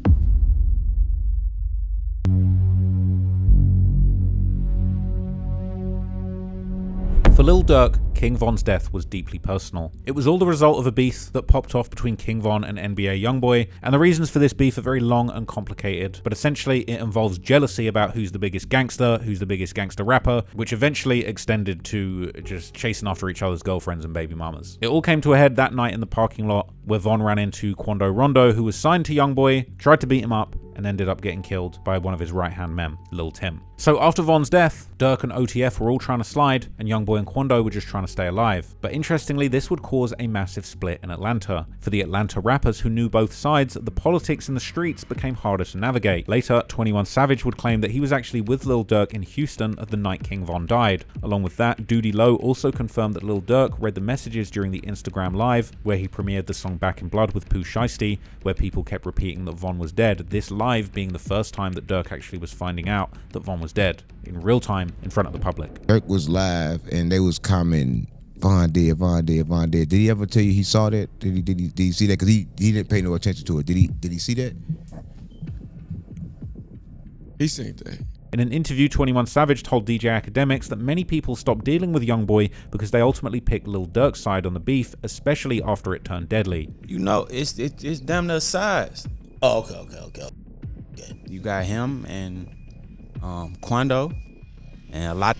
For Lil Durk, King Von's death was deeply personal. It was all the result of a beef that popped off between King Von and NBA Youngboy, and the reasons for this beef are very long and complicated, but essentially it involves jealousy about who's the biggest gangster rapper, which eventually extended to just chasing after each other's girlfriends and baby mamas. It all came to a head that night in the parking lot, where Von ran into Quando Rondo, who was signed to Youngboy, tried to beat him up, and ended up getting killed by one of his right-hand men, Lil Tim. So after Von's death, Durk and OTF were all trying to slide, and Youngboy and Quando were just trying to stay alive. But interestingly, this would cause a massive split in Atlanta. For the Atlanta rappers who knew both sides, the politics in the streets became harder to navigate. Later, 21 Savage would claim that he was actually with Lil Durk in Houston at the night King Von died. Along with that, Doodie Lo also confirmed that Lil Durk read the messages during the Instagram Live, where he premiered the song Back in Blood with Pooh Shiesty, where people kept repeating that Von was dead, this live being the first time that Durk actually was finding out that Von was dead, in real time, in front of the public. Durk was live, and they was commenting, Von dead, Von dead, Von dead. Did he ever tell you he saw that? Did he see that? Because he didn't pay no attention to it. Did he see that? He seen that. In an interview, 21 Savage told DJ Academics that many people stopped dealing with Youngboy because they ultimately picked Lil Durk's side on the beef, especially after it turned deadly. You know, it's damn near size. Oh, okay. You got him and Quando and a lot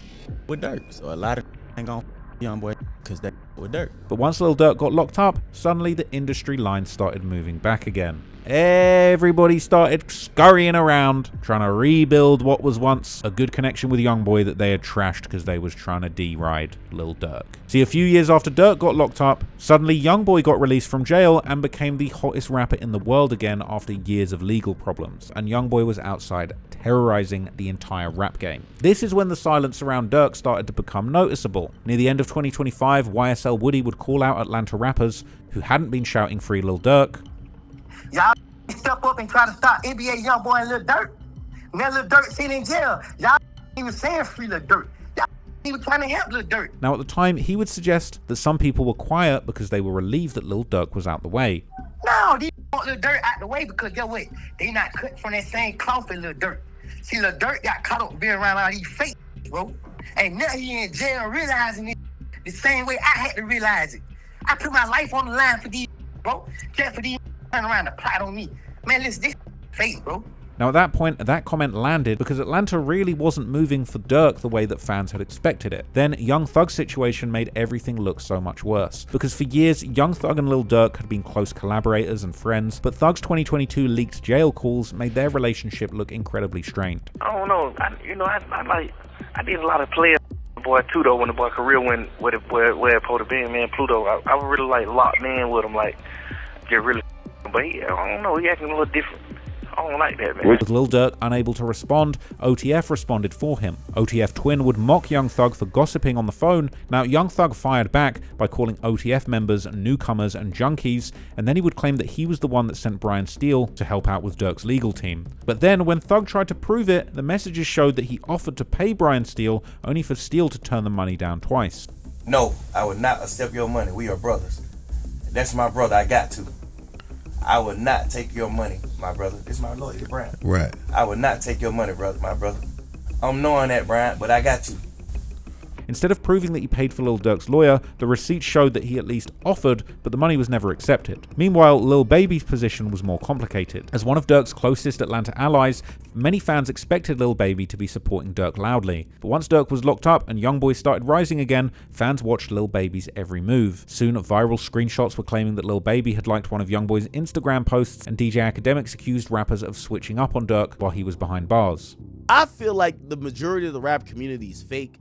with Durk. So a lot of ain't gonna Youngboy because they with Durk. But once Lil Durk got locked up, suddenly the industry line started moving back again. Everybody started scurrying around, trying to rebuild what was once a good connection with Youngboy that they had trashed because they was trying to deride Lil Durk. See, a few years after Durk got locked up, suddenly Youngboy got released from jail and became the hottest rapper in the world again after years of legal problems, and Youngboy was outside terrorizing the entire rap game. This is when the silence around Durk started to become noticeable. Near the end of 2025, YSL Woody would call out Atlanta rappers who hadn't been shouting free Lil Durk. Y'all step up and try to stop NBA Youngboy and Lil Durk. Now Lil Durk sitting in jail. Y'all even saying free Lil Durk. Y'all He was trying to help Lil Durk. Now, at the time, he would suggest that some people were quiet because they were relieved that Lil Durk was out the way. No, these want Lil Durk out the way because guess what? They not cut from that same cloth as Lil Durk. See, Lil Durk got caught up being around all these fake, bro. And now he in jail realizing it the same way I had to realize it. I put my life on the line for these, bro. Just for these turn around to plot on me. Man, listen, this fake, bro. Now, at that point, that comment landed because Atlanta really wasn't moving for Durk the way that fans had expected it. Then, Young Thug's situation made everything look so much worse. Because for years, Young Thug and Lil Durk had been close collaborators and friends, but Thug's 2022 leaked jail calls made their relationship look incredibly strained. I don't know. I did a lot of playing boy too though when the boy career went where it supposed to be, man. Pluto, I was really like locked in with him, like get really. But I don't know, he acting a little different. I don't like that, man. With Lil Durk unable to respond, OTF responded for him. OTF Twin would mock Young Thug for gossiping on the phone. Now, Young Thug fired back by calling OTF members newcomers and junkies, and then he would claim that he was the one that sent Brian Steele to help out with Durk's legal team. But then, when Thug tried to prove it, the messages showed that he offered to pay Brian Steele, only for Steele to turn the money down twice. No, I would not accept your money. We are brothers. That's my brother. I got to. I would not take your money, my brother. This is my lawyer, Brian. Right. I would not take your money, brother, my brother. I'm knowing that, Brian, but I got you. Instead of proving that he paid for Lil Durk's lawyer, the receipts showed that he at least offered, but the money was never accepted. Meanwhile, Lil Baby's position was more complicated. As one of Durk's closest Atlanta allies, many fans expected Lil Baby to be supporting Durk loudly. But once Durk was locked up and YoungBoy started rising again, fans watched Lil Baby's every move. Soon, viral screenshots were claiming that Lil Baby had liked one of YoungBoy's Instagram posts, and DJ Academics accused rappers of switching up on Durk while he was behind bars. I feel like the majority of the rap community is fake.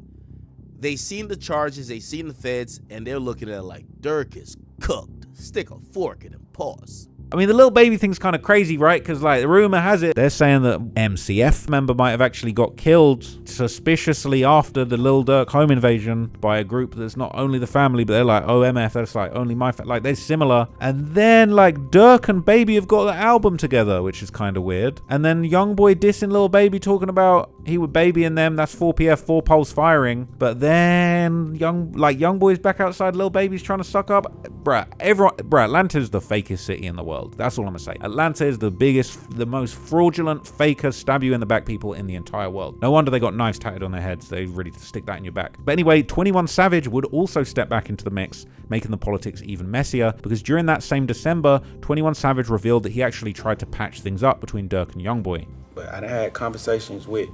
They seen the charges, they seen the feds, and they're looking at it like Durk is cooked. Stick a fork in him, pause. I mean, the Lil Baby thing's kind of crazy, right? Because, like, the rumor has it, they're saying that MCF member might have actually got killed suspiciously after the Lil Durk home invasion by a group that's not only the family, but they're like, oh, MF, that's like only my family. Like, they're similar. And then, like, Durk and Baby have got the album together, which is kind of weird. And then YoungBoy dissing Lil Baby, talking about he would Baby and them, that's 4PF, 4 Pulse firing. But then, YoungBoy's back outside, Lil Baby's trying to suck up. Bruh, Atlanta's the fakest city in the world. That's all I'm gonna say. Atlanta is the biggest, the most fraudulent, faker, stab you in the back people in the entire world. No wonder they got knives tatted on their heads. They're ready to stick that in your back. But anyway, 21 Savage would also step back into the mix, making the politics even messier, because during that same December, 21 Savage revealed that he actually tried to patch things up between Durk and YoungBoy. But I done had conversations with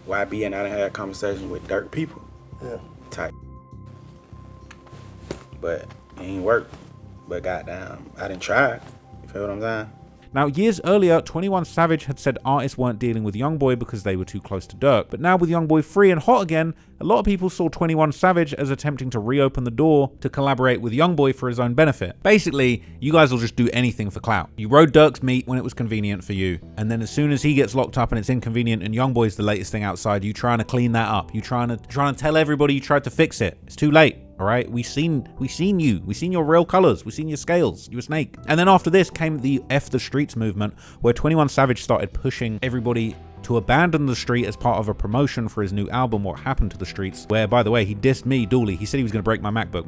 YB and I done had conversations with Durk people. Yeah. Type. But it ain't worked. But goddamn, I done tried. You feel what I'm saying? Now, years earlier, 21 Savage had said artists weren't dealing with YoungBoy because they were too close to Durk. But now with YoungBoy free and hot again, a lot of people saw 21 Savage as attempting to reopen the door to collaborate with YoungBoy for his own benefit. Basically, you guys will just do anything for clout. You rode Durk's meat when it was convenient for you, and then as soon as he gets locked up and it's inconvenient and YoungBoy's the latest thing outside, you trying to clean that up. You trying to tell everybody you tried to fix it. It's too late. All right, we seen you. We seen your real colors. We seen your scales. You a snake. And then after this came the F the Streets movement, where 21 Savage started pushing everybody to abandon the street as part of a promotion for his new album, What Happened to the Streets, where, by the way, he dissed me, Dooley. He said he was going to break my MacBook.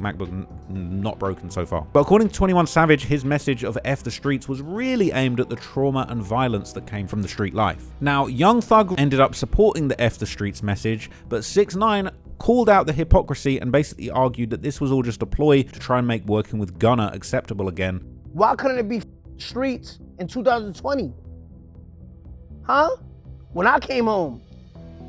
Not broken so far. But according to 21 Savage, his message of F the Streets was really aimed at the trauma and violence that came from the street life. Now, Young Thug ended up supporting the F the Streets message, but 6ix9ine called out the hypocrisy and basically argued that this was all just a ploy to try and make working with Gunna acceptable again. Why couldn't it be streets in 2020? Huh? When I came home,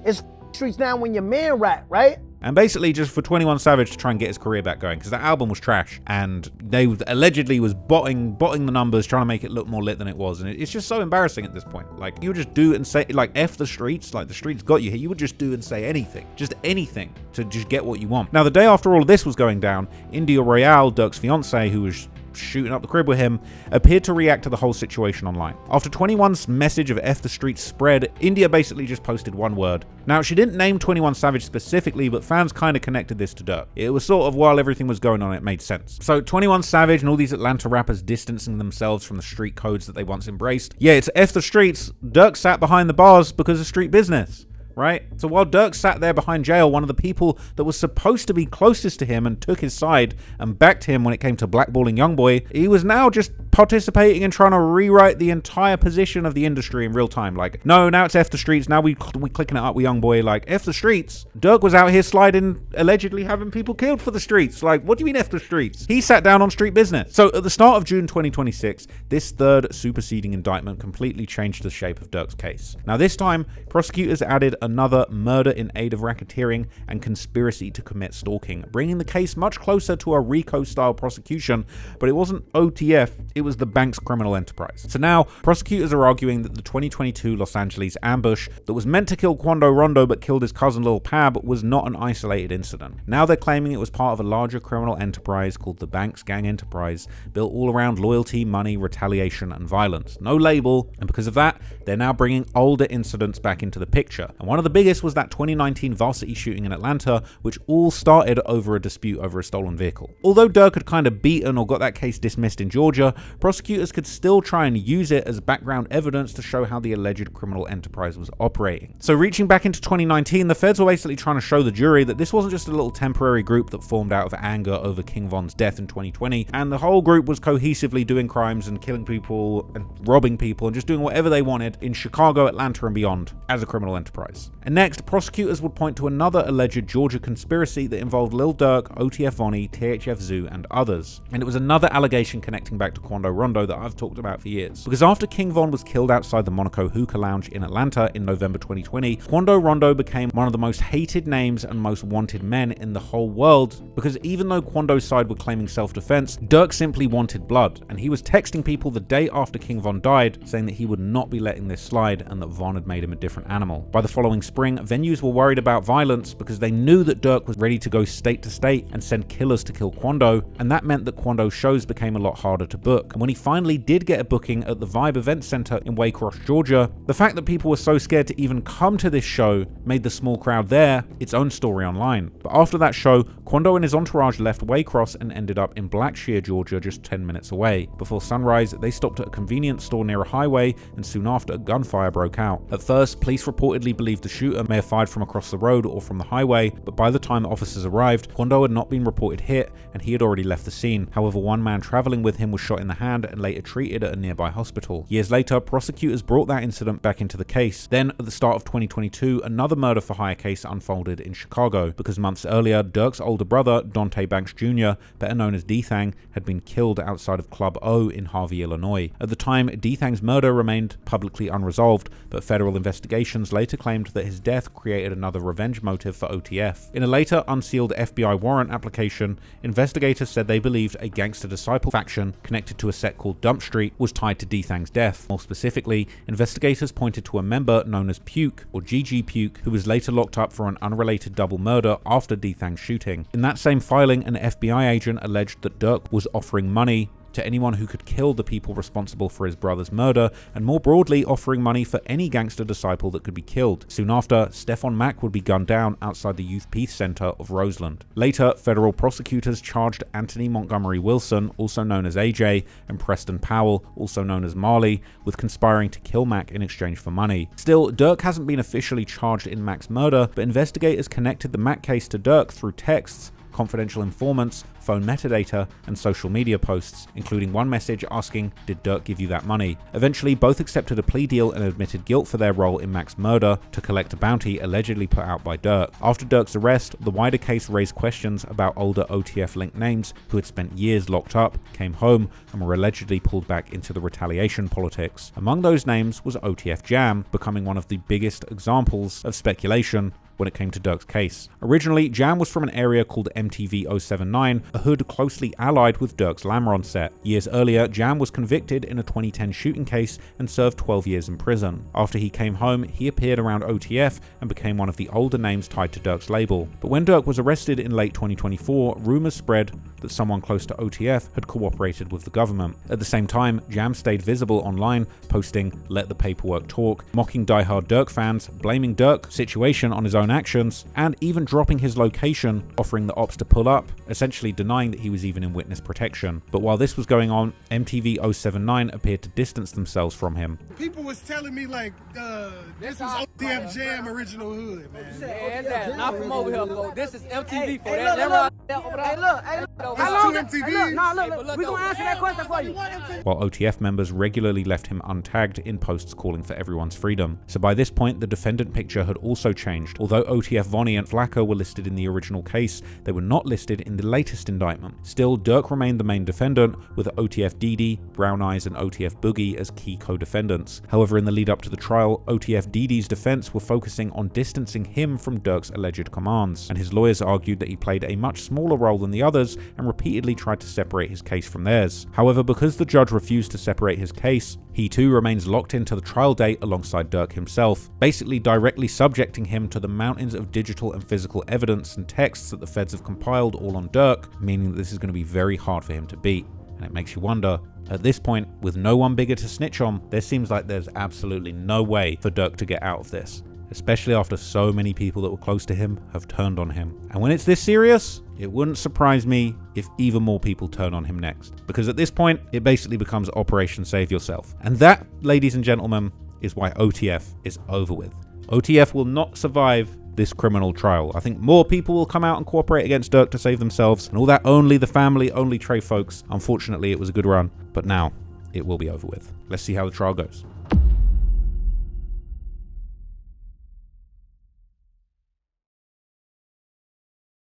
it's streets now when your man rap, right? And basically just for 21 Savage to try and get his career back going, because that album was trash and they allegedly was botting the numbers, trying to make it look more lit than it was, and it's just so embarrassing at this point. Like, you would just do and say, like, F the streets, like the streets got you here, you would just do and say anything to just get what you want. Now, the day after all of this was going down, India Royale, Durk's fiance, who was shooting up the crib with him, appeared to react to the whole situation online. After 21's message of F the Streets spread, India basically just posted one word. Now, she didn't name 21 Savage specifically, but fans kind of connected this to Durk. It was sort of, while everything was going on, it made sense. So 21 Savage and all these Atlanta rappers distancing themselves from the street codes that they once embraced. Yeah, it's F the Streets. Durk sat behind the bars because of street business. right? So while Dirk sat there behind jail, one of the people that was supposed to be closest to him and took his side and backed him when it came to blackballing Youngboy, he was now just participating in trying to rewrite the entire position of the industry in real time. Like, no, now it's F the streets, now we clicking it up with Youngboy, like, F the streets. Dirk was out here sliding, allegedly having people killed for the streets. Like, what do you mean F the streets? He sat down on street business. So at the start of June 2026, this third superseding indictment completely changed the shape of Dirk's case. Now this time, prosecutors added another murder in aid of racketeering and conspiracy to commit stalking, bringing the case much closer to a RICO-style prosecution, but it wasn't OTF, it was the bank's criminal enterprise. So now, prosecutors are arguing that the 2022 Los Angeles ambush that was meant to kill Quando Rondo but killed his cousin Lil Pab was not an isolated incident. Now they're claiming it was part of a larger criminal enterprise called the Banks Gang Enterprise, built all around loyalty, money, retaliation, and violence. No label, and because of that, they're now bringing older incidents back into the picture. And one of the biggest was that 2019 varsity shooting in Atlanta, which all started over a dispute over a stolen vehicle. Although Dirk had kind of beaten or got that case dismissed in Georgia, prosecutors could still try and use it as background evidence to show how the alleged criminal enterprise was operating. So reaching back into 2019, the feds were basically trying to show the jury that this wasn't just a little temporary group that formed out of anger over King Von's death in 2020, and the whole group was cohesively doing crimes and killing people and robbing people and just doing whatever they wanted in Chicago, Atlanta, and beyond as a criminal enterprise. And next, prosecutors would point to another alleged Georgia conspiracy that involved Lil Durk, OTF Vonnie, THF Zoo, and others. And it was another allegation connecting back to Quando Rondo that I've talked about for years. Because after King Von was killed outside the Monaco Hookah Lounge in Atlanta in November 2020, Quando Rondo became one of the most hated names and most wanted men in the whole world, because even though Quando's side were claiming self-defense, Dirk simply wanted blood, and he was texting people the day after King Von died, saying that he would not be letting this slide and that Von had made him a different animal. By the following spring, venues were worried about violence because they knew that Dirk was ready to go state to state and send killers to kill Quando, and that meant that Quando's shows became a lot harder to book. And when he finally did get a booking at the Vibe Event Center in Waycross, Georgia, the fact that people were so scared to even come to this show made the small crowd there its own story online. But after that show, Quando and his entourage left Waycross and ended up in Blackshear, Georgia, just 10 minutes away. Before sunrise, they stopped at a convenience store near a highway, and soon after, a gunfire broke out. At first, police reportedly believed the shooter may have fired from across the road or from the highway, but by the time officers arrived, Quando had not been reported hit, and he had already left the scene. However, one man traveling with him was shot in the hand and later treated at a nearby hospital. Years later, prosecutors brought that incident back into the case. Then, at the start of 2022, another murder for hire case unfolded in Chicago, because months earlier, Dirk's older brother, Dante Banks Jr., better known as D-Thang, had been killed outside of Club O in Harvey, Illinois. At the time, D-Thang's murder remained publicly unresolved, but federal investigations later claimed that his death created another revenge motive for OTF. In a later unsealed FBI warrant application, investigators said they believed a gangster disciple faction connected to a set called Dump Street was tied to D-Thang's death. More specifically, investigators pointed to a member known as Puke, or GG Puke, who was later locked up for an unrelated double murder after D-Thang's shooting. In that same filing, an FBI agent alleged that Dirk was offering money to anyone who could kill the people responsible for his brother's murder, and more broadly offering money for any gangster disciple that could be killed. Soon after, Stefan Mack would be gunned down outside the Youth Peace Center of Roseland. Later, federal prosecutors charged Anthony Montgomery Wilson, also known as AJ, and Preston Powell, also known as Marley, with conspiring to kill Mack in exchange for money. Still, Dirk hasn't been officially charged in Mack's murder, but investigators connected the Mack case to Dirk through texts, confidential informants, phone metadata, and social media posts, including one message asking, "Did Dirk give you that money?" Eventually, both accepted a plea deal and admitted guilt for their role in Mack's murder to collect a bounty allegedly put out by Dirk. After Dirk's arrest, the wider case raised questions about older OTF-linked names who had spent years locked up, came home, and were allegedly pulled back into the retaliation politics. Among those names was OTF Jam, becoming one of the biggest examples of speculation when it came to Dirk's case. Originally, Jam was from an area called MTV 079, a hood closely allied with Dirk's Lamron set. Years earlier, Jam was convicted in a 2010 shooting case and served 12 years in prison. After he came home, he appeared around OTF and became one of the older names tied to Dirk's label. But when Dirk was arrested in late 2024, rumors spread that someone close to OTF had cooperated with the government. At the same time, Jam stayed visible online, posting "Let the paperwork talk," mocking diehard Dirk fans, blaming Dirk's situation on his own own actions, and even dropping his location, offering the ops to pull up, essentially denying that he was even in witness protection. But while this was going on, MTV 079 appeared to distance themselves from him. People was telling me like, this is OTF Jam Original Hood, man. Not from over here, folks. This is MTV for that. We gonna answer that question for you. While OTF members regularly left him untagged in posts calling for everyone's freedom. So by this point, the defendant picture had also changed. Although OTF Vonnie and Flacco were listed in the original case, they were not listed in the latest indictment. Still, Dirk remained the main defendant, with OTF Dede, Brown Eyes, and OTF Boogie as key co-defendants. However, in the lead up to the trial, OTF Dede's defense were focusing on distancing him from Dirk's alleged commands, and his lawyers argued that he played a much smaller role than the others and repeatedly tried to separate his case from theirs. However, because the judge refused to separate his case, he too remains locked into the trial date alongside Dirk himself, basically directly subjecting him to the mountains of digital and physical evidence and texts that the feds have compiled all on Dirk, meaning that this is going to be very hard for him to beat. And it makes you wonder, at this point, with no one bigger to snitch on, there seems like there's absolutely no way for Dirk to get out of this, especially after so many people that were close to him have turned on him. And when it's this serious, it wouldn't surprise me if even more people turn on him next. Because at this point, it basically becomes Operation Save Yourself. And that, ladies and gentlemen, is why OTF is over with. OTF will not survive this criminal trial. I think more people will come out and cooperate against Dirk to save themselves, and all that only the family, only Trey folks. Unfortunately, it was a good run, but now it will be over with. Let's see how the trial goes.